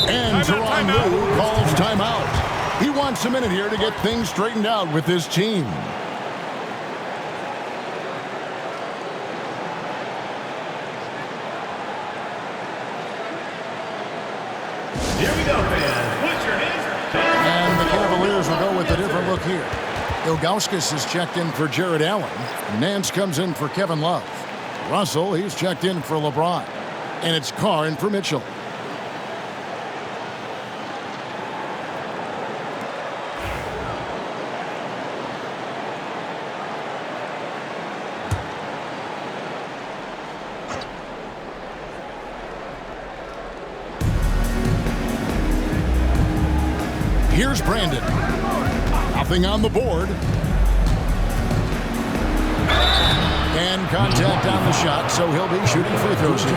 S2: And Tyronn Lue calls timeout. He wants a minute here to get things straightened out with his team.
S4: Here we go, fans. Put your hands.
S2: And the Cavaliers will go with a different look here. Ilgauskas is checked in for Jared Allen. Nance comes in for Kevin Love. Russell, he's checked in for LeBron. And it's Carr in for Mitchell. Here's Brandon. Nothing on the board. And contact on the shot, so he'll be shooting free throws here.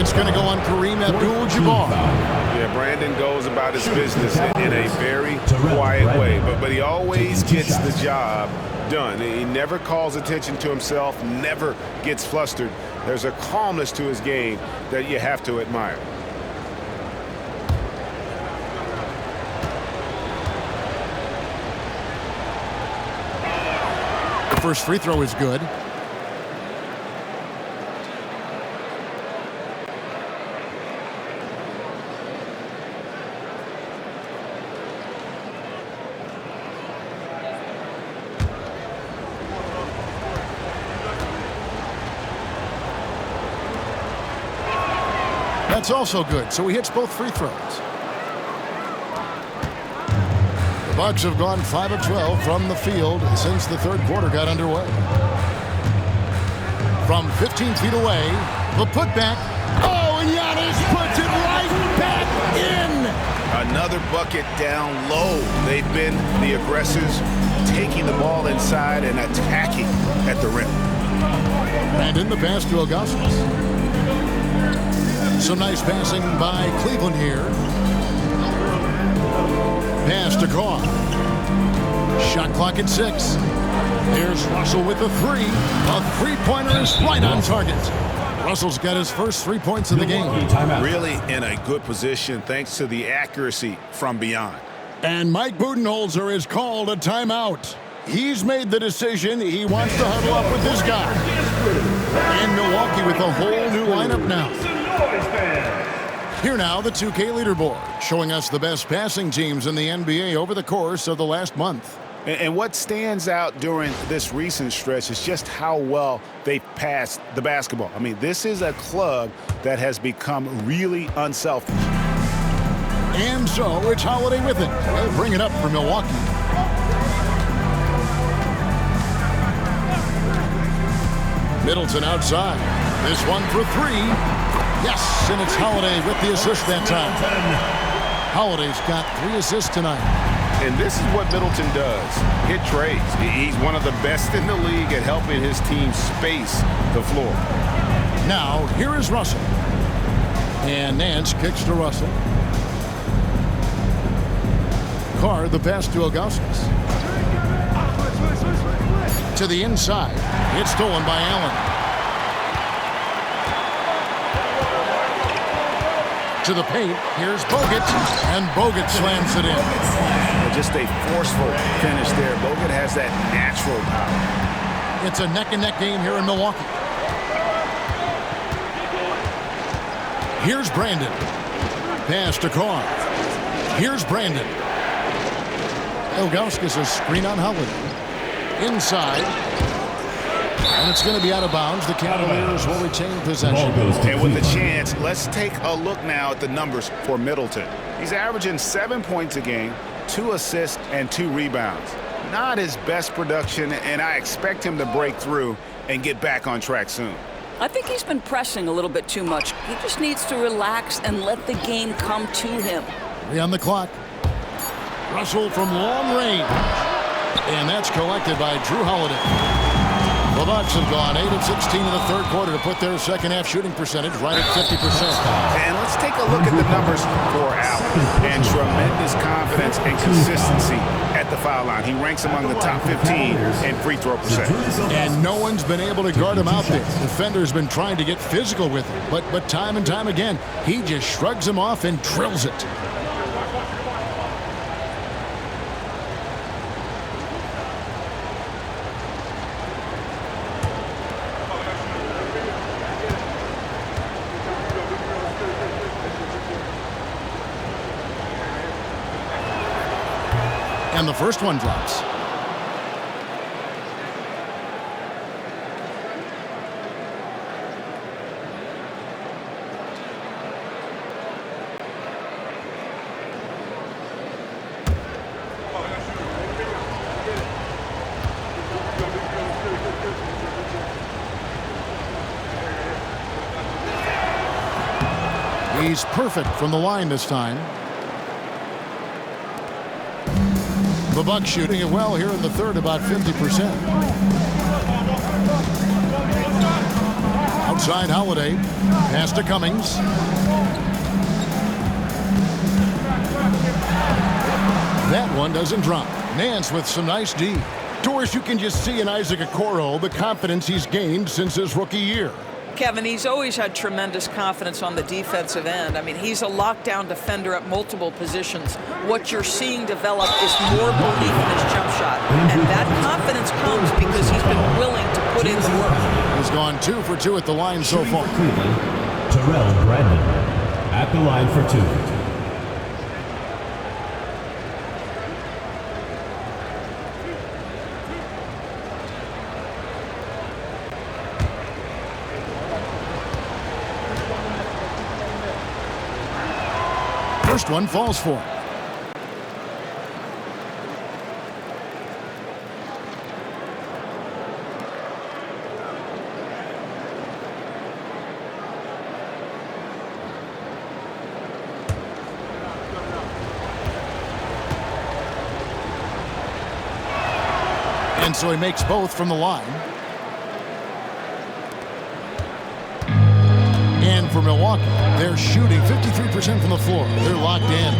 S2: It's going to go on Kareem Abdul-Jabbar.
S1: Yeah, Brandon goes about his business in a very quiet way, but he always gets the job done. He never calls attention to himself, never gets flustered. There's a calmness to his game that you have to admire.
S2: First free throw is good. That's also good, so he hits both free throws. The Bucks have gone 5 of 12 from the field since the third quarter got underway. From 15 feet away, the putback. Oh, and Giannis puts it right back in.
S1: Another bucket down low. They've been the aggressors, taking the ball inside and attacking at the rim.
S2: And in the pass to Augustus. Some nice passing by Cleveland here. Pass to Carr. Shot clock at 6. Here's Russell with the 3. A three-pointer is right on target. Russell's got his first 3 points of the game.
S1: Really in a good position thanks to the accuracy from beyond.
S2: And Mike Budenholzer has called a timeout. He's made the decision. He wants to huddle up with his guy. And Milwaukee with a whole new lineup now. Here now, the 2K leaderboard, showing us the best passing teams in the NBA over the course of the last month.
S1: And what stands out during this recent stretch is just how well they passed the basketball. I mean, this is a club that has become really unselfish.
S2: And so it's Holiday with it. They'll bring it up for Milwaukee. Middleton outside. This one for 3. Yes, and it's Holiday with the assist that time. Holiday's got 3 assists tonight.
S1: And this is what Middleton does. Hit trades. He's one of the best in the league at helping his team space the floor.
S2: Now, here is Russell. And Nance kicks to Russell. Carr, the pass to Augustus. To the inside. It's stolen by Allen. To the paint. Here's Bogut. And Bogut slams it in.
S1: Just a forceful finish there. Bogut has that natural power.
S2: It's a neck-and-neck game here in Milwaukee. Here's Brandon. Pass to Carr. Here's Brandon. Ilgauskas a screen on Holiday. Inside. And it's going to be out of bounds. The Cavaliers will retain possession.
S1: And with the chance, let's take a look now at the numbers for Middleton. He's averaging 7 points a game, 2 assists, and 2 rebounds. Not his best production, and I expect him to break through and get back on track soon.
S3: I think he's been pressing a little bit too much. He just needs to relax and let the game come to him.
S2: 3 on the clock. Russell from long range. And that's collected by Drew Holiday. The Bucks have gone 8 of 16 in the third quarter to put their second-half shooting percentage right at 50%.
S1: And let's take a look at the numbers for Allen. And tremendous confidence and consistency at the foul line. He ranks among the top 15 in free throw percentage.
S2: And no one's been able to guard him out there. Defender's been trying to get physical with him. But time and time again, he just shrugs him off and drills it. And the first one drops. He's perfect from the line this time. The Bucks shooting it well here in the third, about 50%. Outside Holiday. Pass to Cummings. That one doesn't drop. Nance with some nice D. Doris, you can just see in Isaac Okoro the confidence he's gained since his rookie year.
S3: Kevin, he's always had tremendous confidence on the defensive end. I mean, he's a lockdown defender at multiple positions. What you're seeing develop is more belief in his jump shot. And that confidence comes because he's been willing to put in the work.
S2: He's gone 2 for 2 at the line so far.
S4: Cleveland, Terrell Brandon at the line for 2.
S2: First one falls for him. And so he makes both from the line. And for Milwaukee, they're shooting 53% from the floor. They're locked in.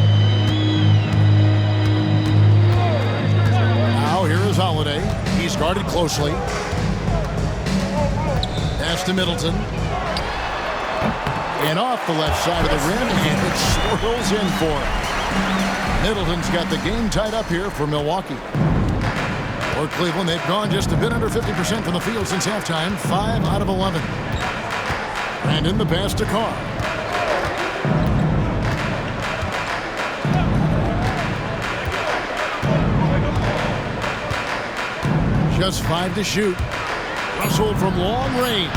S2: Now here is Holiday. He's guarded closely. Pass to Middleton. And off the left side of the rim, and it swirls in for him. Middleton's got the game tied up here for Milwaukee. For Cleveland, they've gone just a bit under 50% from the field since halftime, 5 out of 11. And in the pass to Carr. Just 5 to shoot. Russell from long range.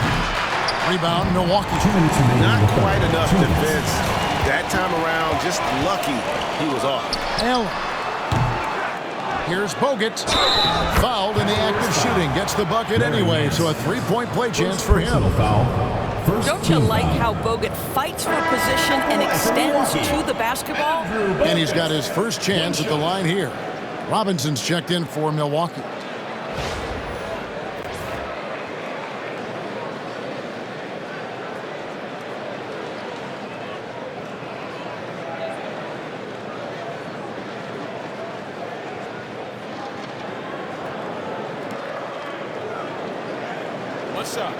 S2: Rebound, Milwaukee.
S1: Not quite enough defense. That time around, just lucky he was off.
S2: Allen. Here's Bogut. Fouled in the act of shooting. Gets the bucket anyway, so a 3-point play chance for him.
S3: Don't you like how Bogut fights for position and extends to the basketball?
S2: And he's got his first chance at the line here. Robinson's checked in for Milwaukee.
S1: What's up?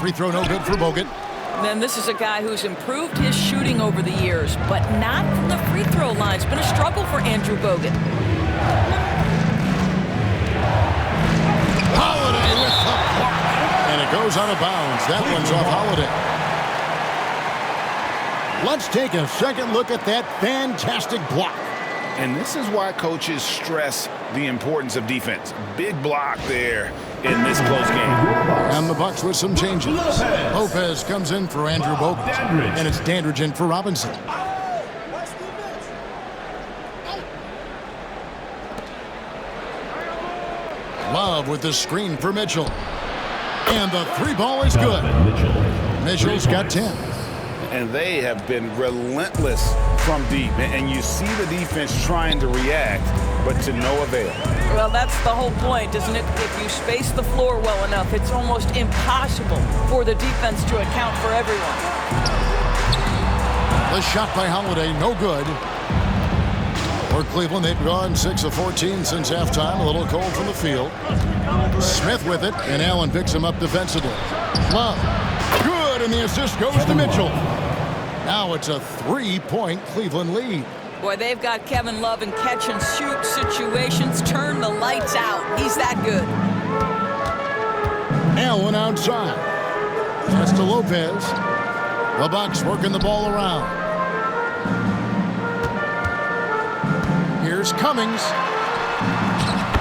S2: Free throw no good for Bogut.
S3: Then this is a guy who's improved his shooting over the years, but not from the free throw line. It's been a struggle for Andrew Bogut.
S2: Holiday with the block. And it goes out of bounds. That one's off Holiday. Let's take a second look at that fantastic block.
S1: And this is why coaches stress the importance of defense. Big block there in this close game.
S2: And the Bucks with some changes. Lopez comes in for Andrew Bogut. And it's Dandridge in for Robinson. Love with the screen for Mitchell. And the three ball is good. Mitchell's got 10.
S1: And they have been relentless from deep. And you see the defense trying to react, but to no avail.
S3: Well, that's the whole point, isn't it? If you space the floor well enough, it's almost impossible for the defense to account for everyone.
S2: The shot by Holiday, no good. For Cleveland, they've gone 6 of 14 since halftime. A little cold from the field. Smith with it, and Allen picks him up defensively. Love, good, and the assist goes to Mitchell. Now it's a 3-point Cleveland lead.
S3: Boy, they've got Kevin Love in catch-and-shoot situations. Turn the lights out. He's that good.
S2: Allen outside. Pass to Lopez. The Bucks working the ball around. Here's Cummings.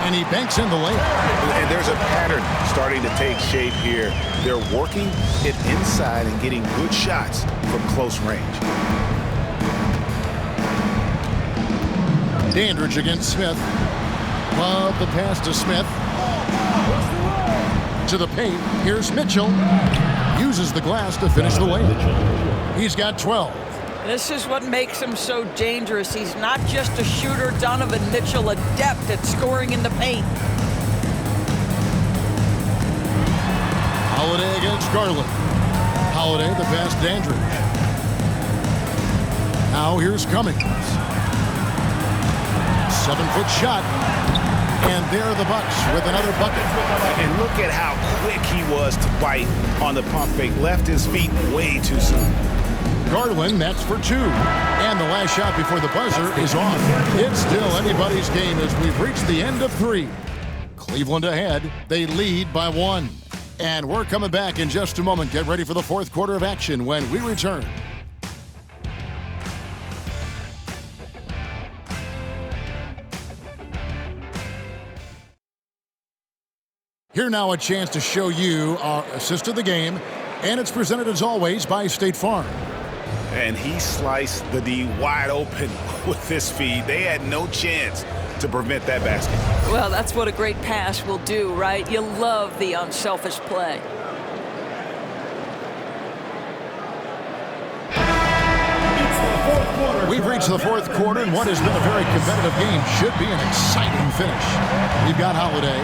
S2: And he banks in the layup.
S1: And there's a pattern starting to take shape here. They're working it inside and getting good shots from close range.
S2: Dandridge against Smith. Love the pass to Smith. To the paint. Here's Mitchell. Uses the glass to finish the layup. He's got 12.
S3: This is what makes him so dangerous. He's not just a shooter. Donovan Mitchell, adept at scoring in the paint.
S2: Holiday against Garland. Holiday the pass Dandridge. Now here's Cummings. 7-foot shot. And there are the Bucks with another bucket.
S1: And look at how quick he was to bite on the pump fake. Left his feet way too soon.
S2: Garland, that's for 2. And the last shot before the buzzer is off. It's still anybody's game as we've reached the end of 3. Cleveland ahead. They lead by 1. And we're coming back in just a moment. Get ready for the fourth quarter of action when we return. Here now a chance to show you our assist of the game. And it's presented as always by State Farm.
S1: And he sliced the D wide open with this feed. They had no chance to prevent that basket.
S3: Well, that's what a great pass will do, right? You love the unselfish play.
S2: We've reached the fourth quarter, and what has been a very competitive game should be an exciting finish. We've got Holiday,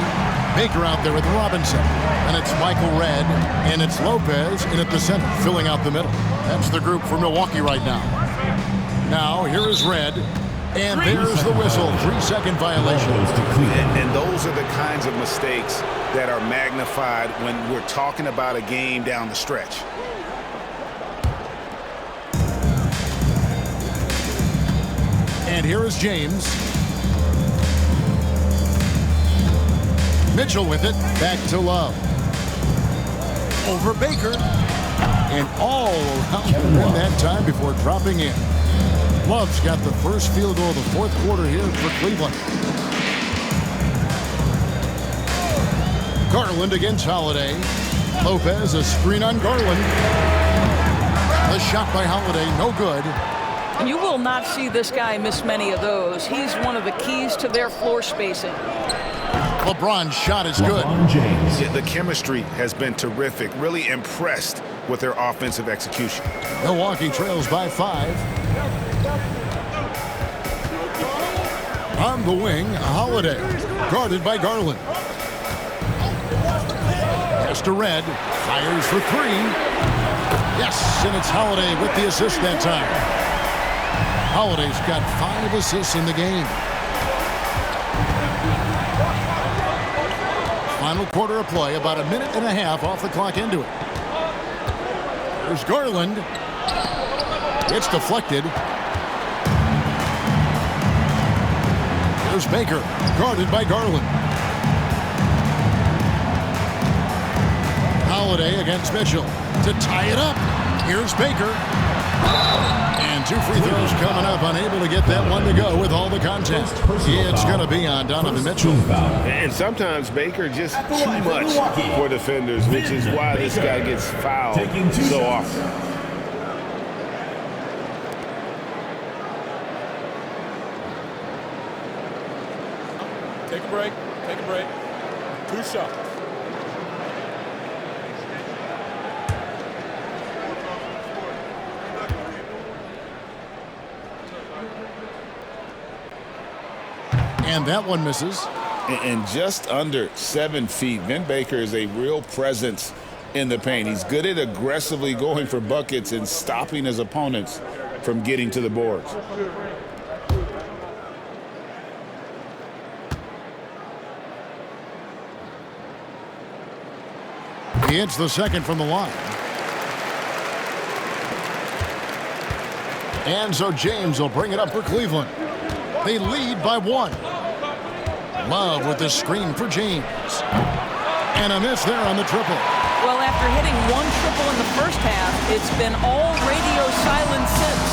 S2: Baker out there with Robinson, and it's Michael Redd, and it's Lopez in at the center, filling out the middle. That's the group for Milwaukee right now. Now, here is Redd, and there's the whistle, 3-second violation.
S1: And those are the kinds of mistakes that are magnified when we're talking about a game down the stretch.
S2: And here is James. Mitchell with it, back to Love. Over Baker. And all around the rim that time before dropping in. Love's got the first field goal of the fourth quarter here for Cleveland. Garland against Holiday. Lopez, a screen on Garland. The shot by Holiday, no good.
S3: You will not see this guy miss many of those. He's one of the keys to their floor spacing.
S2: LeBron's shot is good.
S1: Yeah, the chemistry has been terrific. Really impressed with their offensive execution.
S2: Milwaukee trails by 5. On the wing, Holiday, guarded by Garland. Pass to Redd, fires for 3. Yes, and it's Holiday with the assist that time. Holiday's got 5 assists in the game. Final quarter of play, about a minute and a half off the clock into it. Here's Garland. It's deflected. Here's Baker, guarded by Garland. Holiday against Mitchell to tie it up. Here's Baker. And 2 free throws coming up, unable to get that one to go with all the contact. It's going to be on Donovan Mitchell.
S1: And sometimes Baker just too much for defenders, which is why this guy gets fouled so often.
S8: Take a break. Take a break. 2 shots.
S2: And that one misses.
S1: And just under 7 feet. Vin Baker is a real presence in the paint. He's good at aggressively going for buckets and stopping his opponents from getting to the boards.
S2: He hits the second from the line. And so James will bring it up for Cleveland. They lead by 1. Love with the screen for James. And a miss there on the triple.
S3: Well, after hitting 1 triple in the first half, it's been all radio silence since.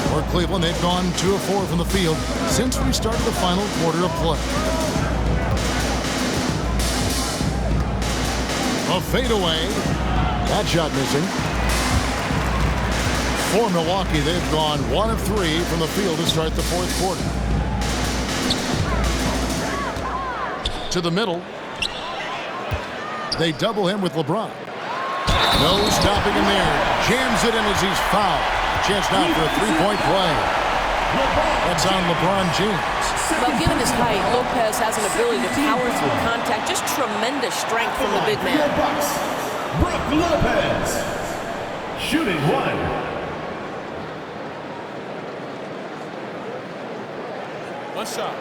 S2: For Cleveland, they've gone 2 of 4 from the field since we started the final quarter of play. A fadeaway. That shot missing. For Milwaukee, they've gone 1 of 3 from the field to start the 4th quarter. To the middle. They double him with LeBron. No stopping him there. Jams it in as he's fouled. Chance now for a 3-point play. That's on LeBron James.
S3: Well, given his height, Lopez has an ability to power through contact. Just tremendous strength from the big man.
S4: Brook Lopez, shooting 1.
S8: One shot.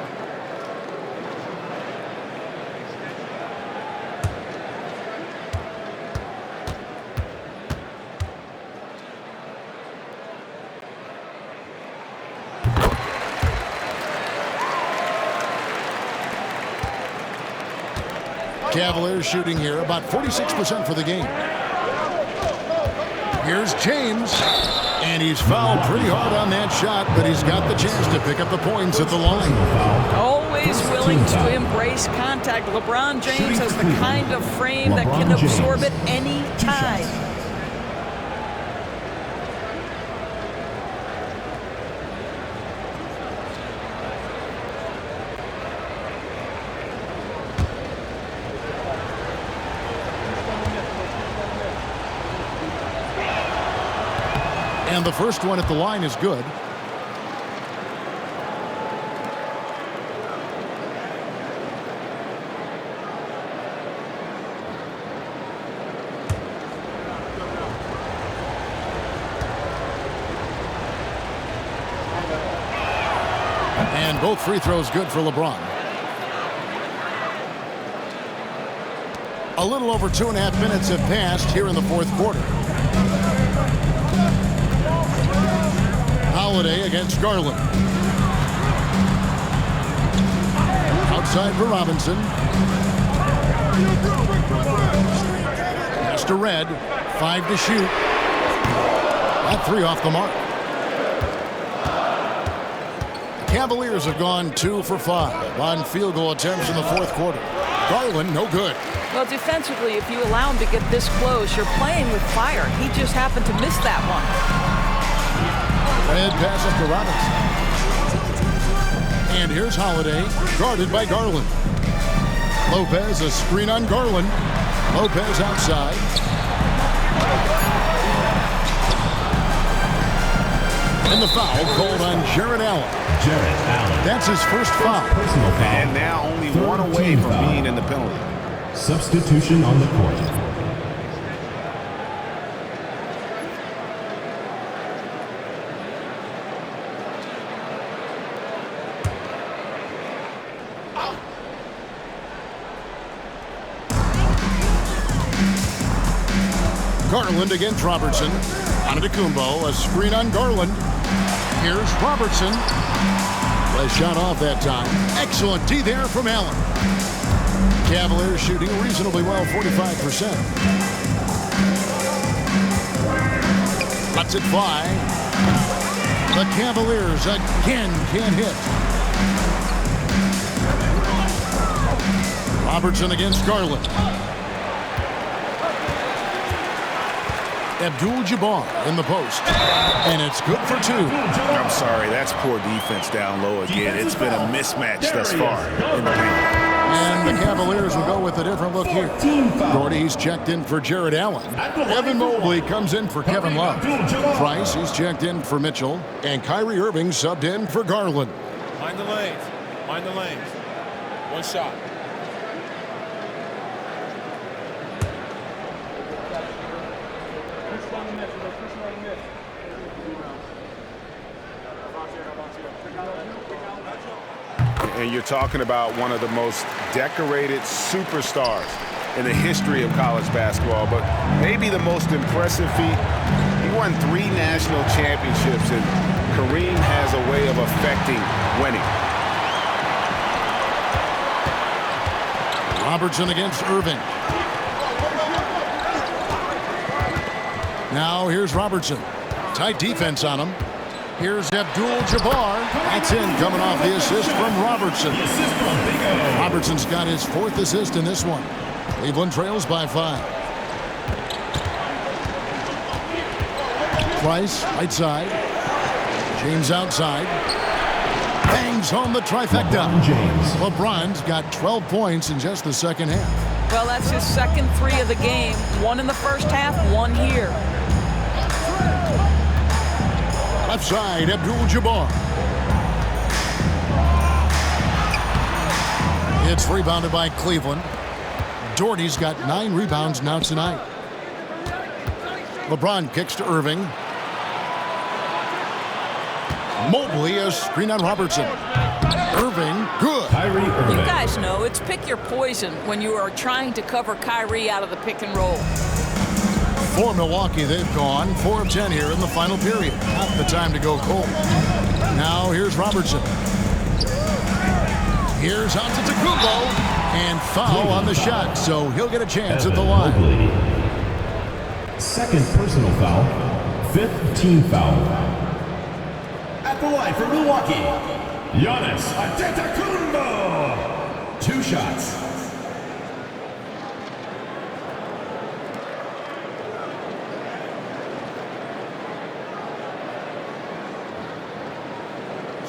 S2: Cavaliers shooting here about 46% for the game. Here's James. And he's fouled pretty hard on that shot, but he's got the chance to pick up the points at the line.
S3: Always willing to embrace contact. LeBron James has the kind of frame that can absorb it any time.
S2: And the first one at the line is good. And both free throws good for LeBron. A little over 2.5 minutes have passed here in the 4th quarter. Holiday against Garland. Outside for Robinson. Pass to Red. 5 to shoot. That 3 off the mark. The Cavaliers have gone 2 for 5 on field goal attempts in the 4th quarter. Garland, no good.
S3: Well, defensively, if you allow him to get this close, you're playing with fire. He just happened to miss that one.
S2: Red passes to Robinson. And here's Holiday, guarded by Garland. Lopez, a screen on Garland. Lopez outside. And the foul called on Jarrett Allen. That's his first foul.
S4: Personal foul.
S1: And now only 1 away from being in the penalty.
S4: Substitution on the court.
S2: Garland against Robertson. Antetokounmpo, a screen on Garland. Here's Robertson. A shot off that time. Excellent D there from Allen. Cavaliers shooting reasonably well, 45%. Lets it fly. The Cavaliers again can't hit. Robertson against Garland. Abdul-Jabbar in the post. And it's good for two.
S1: I'm sorry, that's poor defense down low again. It's been a mismatch thus far in the paint.
S2: And the Cavaliers will go with a different look here. Gordy's checked in for Jared Allen. Evan Mobley comes in for Kevin Love. Price, he's checked in for Mitchell. And Kyrie Irving subbed in for Garland.
S11: Mind the lanes. Mind the lanes. One shot.
S1: And you're talking about one of the most decorated superstars in the history of college basketball, but maybe the most impressive feat. He won 3 national championships, and Kareem has a way of affecting winning.
S2: Robertson against Irving. Now here's Robertson. Tight defense on him. Here's Abdul-Jabbar. That's in, coming off the assist from Robertson. Robertson's got his 4th assist in this one. Cleveland trails by 5. Price, right side. James outside. Bangs home the trifecta. LeBron's got 12 points in just the second half.
S3: Well, that's his second 3 of the game. 1 in the first half, 1 here.
S2: Left side, Abdul-Jabbar. It's rebounded by Cleveland. Doherty's got 9 rebounds now tonight. LeBron kicks to Irving. Mobley, a screen on Robertson. Irving, good.
S3: You guys know it's pick your poison when you are trying to cover Kyrie out of the pick and roll.
S2: For Milwaukee, they've gone 4 of 10 here in the final period. Not the time to go cold. Now here's Robertson. Here's Antetokounmpo. And foul on the shot, so he'll get a chance at the line.
S4: Second personal foul. 5th team foul. At the line for Milwaukee, Giannis Antetokounmpo. 2 shots.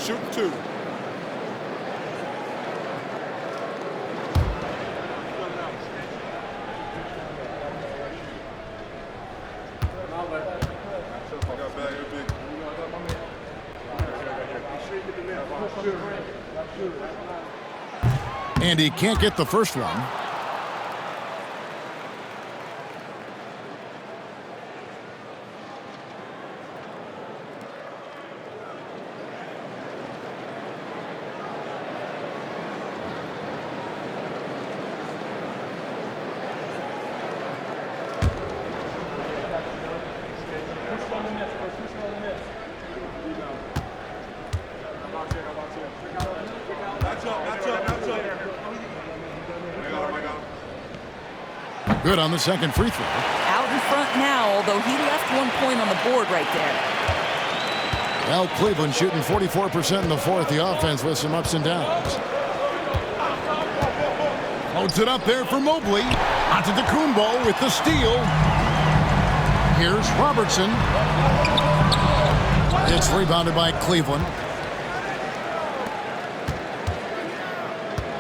S11: Shoot 2.
S2: And he can't get the first one. Good on the second free throw.
S3: Out in front now, although he left 1 point on the board right there.
S2: Well, Cleveland shooting 44% in the 4th. The offense with some ups and downs. Loads it up there for Mobley. Antetokounmpo with the steal. Here's Robertson. It's rebounded by Cleveland.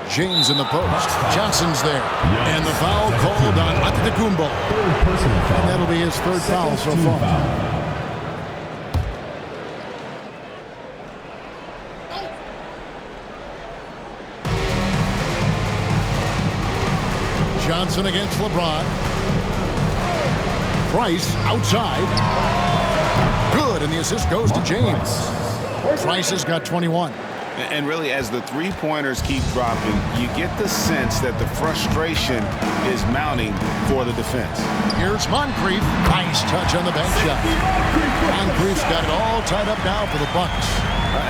S2: James in the post. Johnson's there. And the foul called on Antetokounmpo. And that'll be his 3rd foul so far. Johnson against LeBron. Price outside. Good, and the assist goes to James. Price has got 21.
S1: And really, as the three-pointers keep dropping, you get the sense that the frustration is mounting for the defense.
S2: Here's Moncrief. Nice touch on the bank shot. Moncrief's got it all tied up now for the Bucks.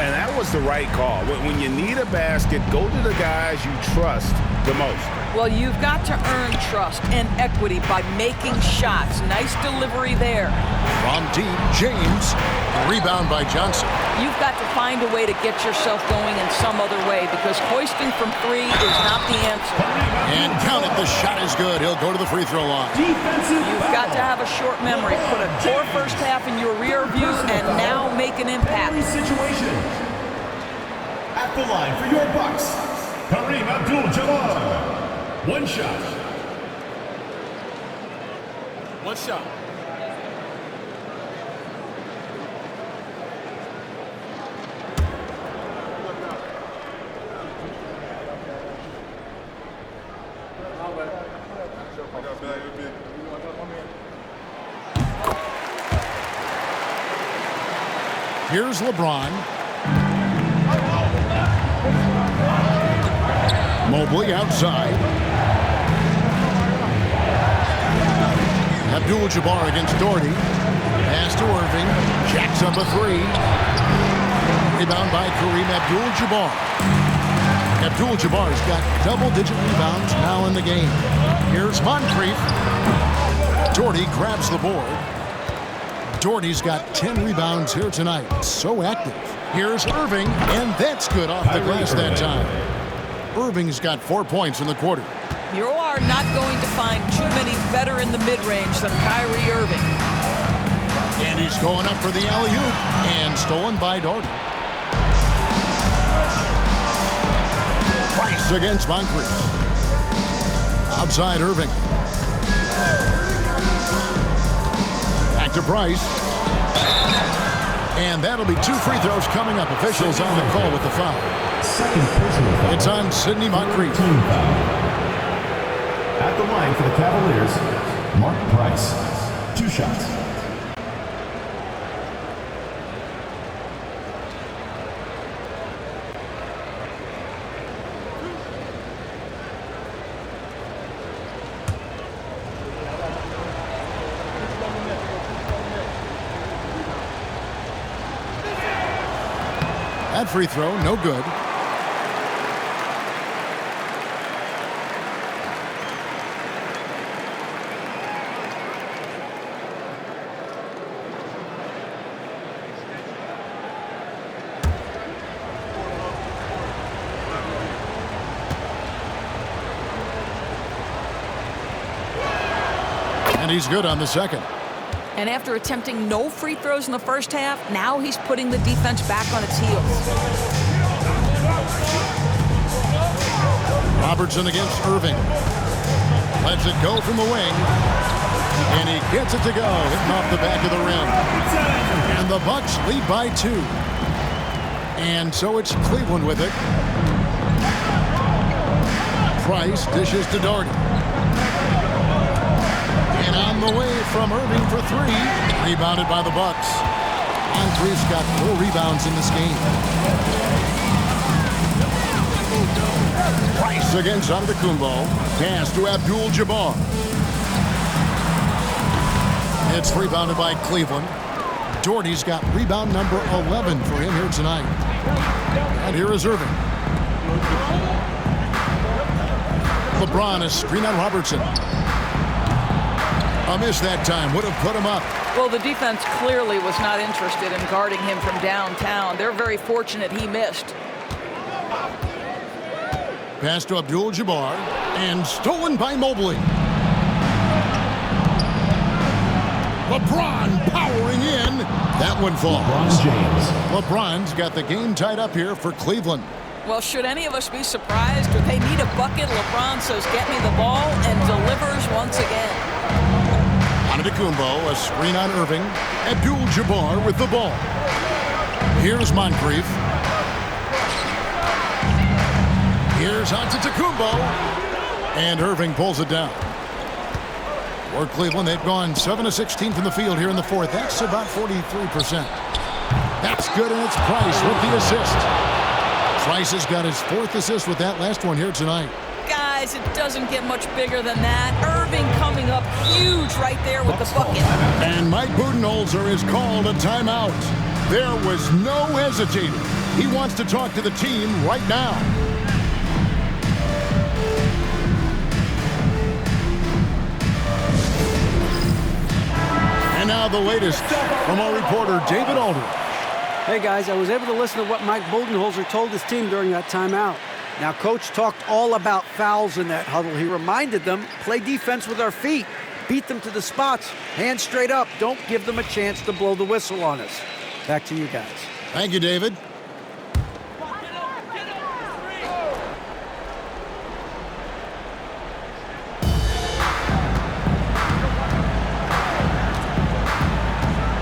S1: And that was the right call. When you need a basket, go to the guys you trust the most.
S3: Well, you've got to earn trust and equity by making shots. Nice delivery there.
S2: From deep, James. Rebound by Johnson.
S3: You've got to find a way to get yourself going in some other way because hoisting from three is not the answer.
S2: And count it, the shot is good. He'll go to the free throw line.
S3: You've got to have a short memory. Put a core first half in your rear view and now make an impact.
S4: Situation. At the line for your Bucks, Kareem Abdul-Jabbar. One shot.
S11: One shot.
S2: Here's LeBron. Mobley outside. Abdul-Jabbar against Doherty. Pass to Irving. Jacks up a three. Rebound by Kareem Abdul-Jabbar. Abdul-Jabbar's got double-digit rebounds now in the game. Here's Moncrief. Doherty grabs the board. Doherty's got 10 rebounds here tonight. So active. Here's Irving, and that's good off the glass that time. Irving's got 4 points in the quarter.
S3: You are not going to find too many better in the mid-range than Kyrie Irving.
S2: And he's going up for the alley-oop, and stolen by Doherty. Price against Moncrief. Outside Irving. Back to Price. And that'll be 2 free throws coming up. Officials on the call with the foul.
S4: Second personal foul.
S2: It's on Sidney Moncrief.
S4: Team foul. At the line for the Cavaliers, Mark Price. 2 shots.
S2: That free throw, no good. And he's good on the second.
S3: And after attempting no free throws in the first half, now he's putting the defense back on its heels.
S2: Robertson against Irving. Lets it go from the wing. And he gets it to go, hitting off the back of the rim. And the Bucks lead by 2. And so it's Cleveland with it. Price dishes to Doherty. And on the way from Irving for 3. Rebounded by the Bucks. Moncrief's got 4 rebounds in this game. Price against Antetokounmpo. Pass to Abdul-Jabbar. It's rebounded by Cleveland. Doherty's got rebound number 11 for him here tonight. And here is Irving. LeBron, a screen on Robertson. A miss that time. Would have put him up.
S3: Well, the defense clearly was not interested in guarding him from downtown. They're very fortunate he missed.
S2: Pass to Abdul-Jabbar. And stolen by Mobley. LeBron powering in. That one falls.
S4: LeBron James.
S2: LeBron's got the game tied up here for Cleveland.
S3: Well, should any of us be surprised? If they need a bucket, LeBron says, get me the ball, and delivers once again.
S2: Antetokounmpo, a screen on Irving. Abdul-Jabbar with the ball. Here's Moncrief. Here's Antetokounmpo. And Irving pulls it down. For Cleveland, they've gone 7 of 16 from the field here in the fourth. That's about 43%. That's good, and it's Price with the assist. Price has got his 4th assist with that last one here tonight.
S3: Guys, it doesn't get much bigger than that. Irving coming up huge right there with the bucket.
S2: And Mike Budenholzer has called a timeout. There was no hesitating. He wants to talk to the team right now. And now the latest from our reporter, David Aldridge.
S6: Hey, guys, I was able to listen to what Mike Budenholzer told his team during that timeout. Now, Coach talked all about fouls in that huddle. He reminded them, play defense with our feet. Beat them to the spots. Hands straight up. Don't give them a chance to blow the whistle on us. Back to you guys.
S2: Thank you, David.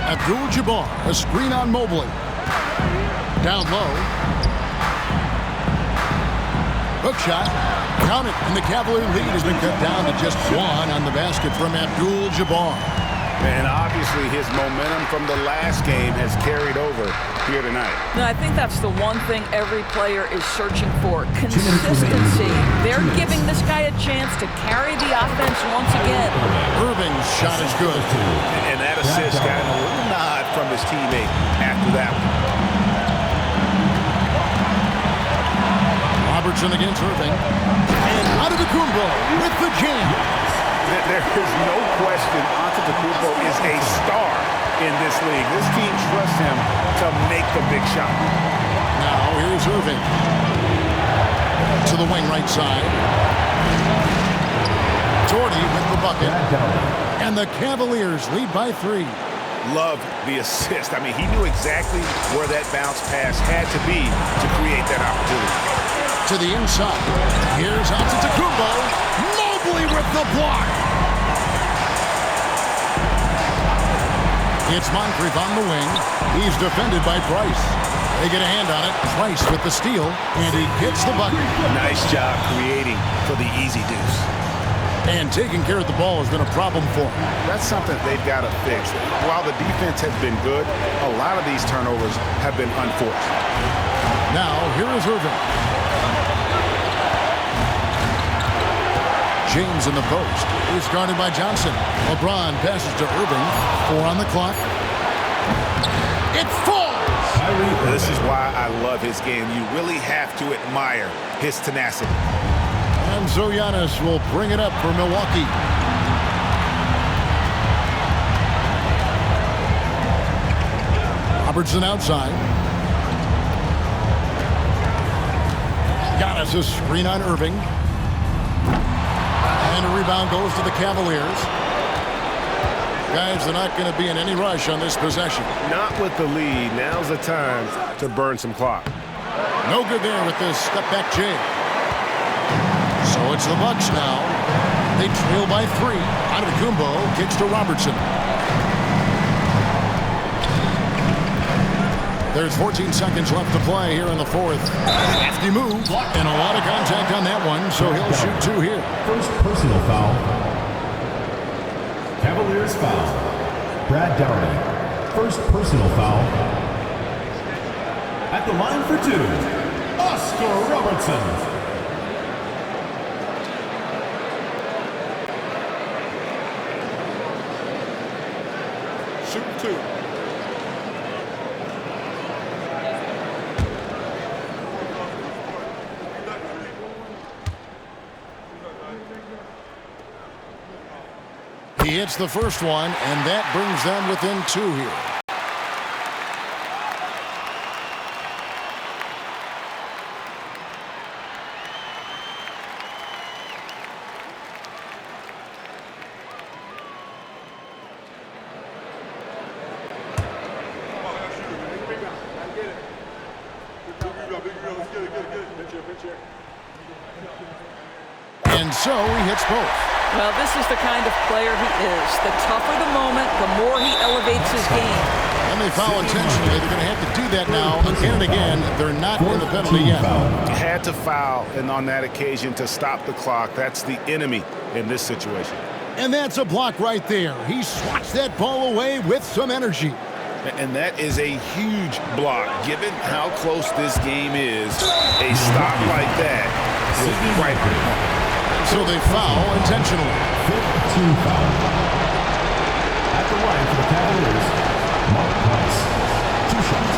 S2: Abdul-Jabbar, a screen on Mobley. Down low. Hook shot. Count it, and the Cavalier lead has been cut down to just 1 on the basket from Abdul-Jabbar.
S1: And obviously his momentum from the last game has carried over here tonight.
S3: No, I think that's the one thing every player is searching for, consistency. They're giving this guy a chance to carry the offense once again.
S2: Irving's shot is good.
S1: And that assist got a little nod from his teammate after that one.
S2: Robertson against Irving. And Antetokounmpo with the jam.
S1: There is no question Antetokounmpo is a star in this league. This team trusts him to make the big shot.
S2: Now here's Irving. To the wing right side. Jordy with the bucket. And the Cavaliers lead by 3.
S1: Love the assist. I mean, he knew exactly where that bounce pass had to be to create that opportunity.
S2: To the inside. Here's Antetokounmpo. Mobley with the block. It's Moncrief on the wing. He's defended by Price. They get a hand on it. Price with the steal, and he hits the bucket.
S1: Nice job creating for the easy deuce.
S2: And taking care of the ball has been a problem for him.
S1: That's something they've got to fix. While the defense has been good, a lot of these turnovers have been unforced.
S2: Now, here is Irving. James in the post. He's guarded by Johnson. LeBron passes to Irving. 4 on the clock. It falls!
S1: This is why I love his game. You really have to admire his tenacity.
S2: And so Giannis will bring it up for Milwaukee. Robertson outside. Giannis a screen on Irving. And a rebound goes to the Cavaliers. Guys, they're not going to be in any rush on this possession.
S7: Not with the lead. Now's the time to burn some clock.
S2: No good there with this step-back jam. So it's the Bucks now. They trail by 3. Antetokounmpo kicks to Robertson. There's 14 seconds left to play here in the 4th. Hefty move, and a lot of contact on that one, so he'll shoot 2 here.
S4: First personal foul. Cavaliers foul. Brad Downey. First personal foul. At the line for 2, Oscar Robertson.
S8: Shoot 2.
S2: He hits the first one, and that brings them within 2 here. And so he hits both.
S3: Well, this is the kind of player he is. The tougher the moment, the more he elevates his game.
S2: And they foul intentionally. They're going to have to do that now again and again. They're not in the penalty yet.
S1: Had to foul, and on that occasion to stop the clock. That's the enemy in this situation.
S2: And that's a block right there. He swats that ball away with some energy.
S1: And that is a huge block. Given how close this game is, a stop like that is right for the point.
S2: So they foul intentionally.
S4: 15 foul. At the line for the Cavaliers, Mark Price. 2 shots.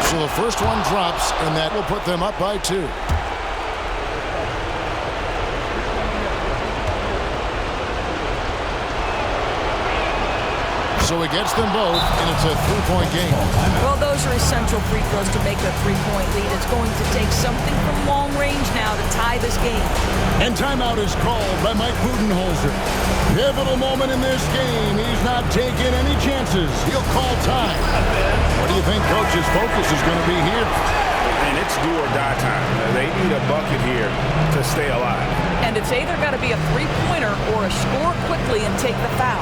S2: So the first one drops, and that will put them up by 2. So he gets them both, and it's a 3-point game.
S3: Well, those are essential free throws to make a 3-point lead. It's going to take something from long range now to tie this game.
S2: And timeout is called by Mike Budenholzer. Pivotal moment in this game. He's not taking any chances. He'll call time. What do you think Coach's focus is going to be here?
S1: And it's do or die time. They need a bucket here to stay alive.
S3: And it's either got to be a 3-pointer or a score quickly and take the foul.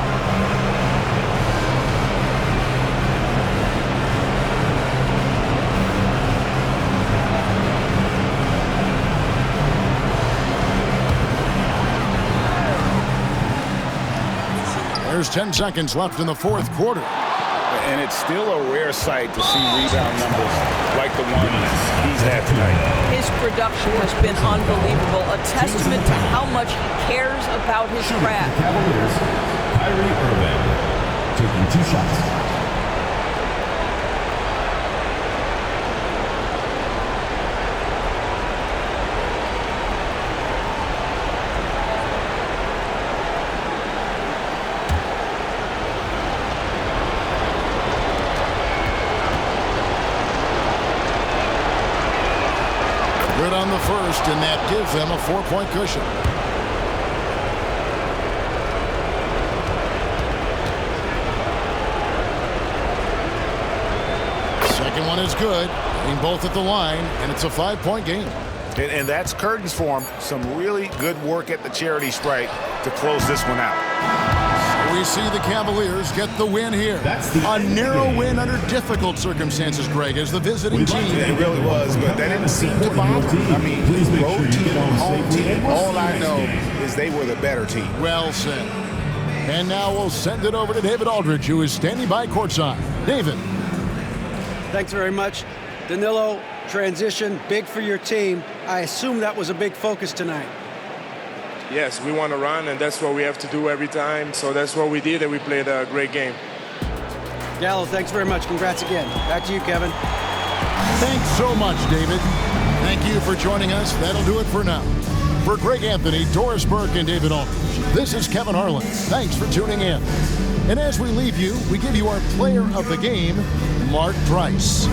S2: There's 10 seconds left in the fourth quarter.
S1: And it's still a rare sight to see rebound numbers like the one he's had tonight.
S3: His production has been unbelievable, a testament to how much he cares about his craft.
S4: Cavaliers, Kyrie Irving, taking 2 shots.
S2: Good on the first, and that gives them a 4-point cushion. Second one is good. Getting both at the line, and it's a 5-point game.
S1: And that's curtains for him. Some really good work at the charity stripe to close this one out.
S2: We see the Cavaliers get the win here. A narrow win under difficult circumstances, Greg, as the visiting team.
S1: It really was, but that didn't seem to bother them. I mean, road team, home team, all I know is they were the better team.
S2: Well said. And now we'll send it over to David Aldridge, who is standing by courtside. David.
S6: Thanks very much. Danilo, transition, big for your team. I assume that was a big focus tonight.
S5: Yes, we want to run, and that's what we have to do every time. So that's what we did, and we played a great game.
S6: Gallo, thanks very much. Congrats again. Back to you, Kevin.
S2: Thanks so much, David. Thank you for joining us. That'll do it for now. For Greg Anthony, Doris Burke, and David Aldridge, this is Kevin Harlan. Thanks for tuning in. And as we leave you, we give you our player of the game, Mark Price.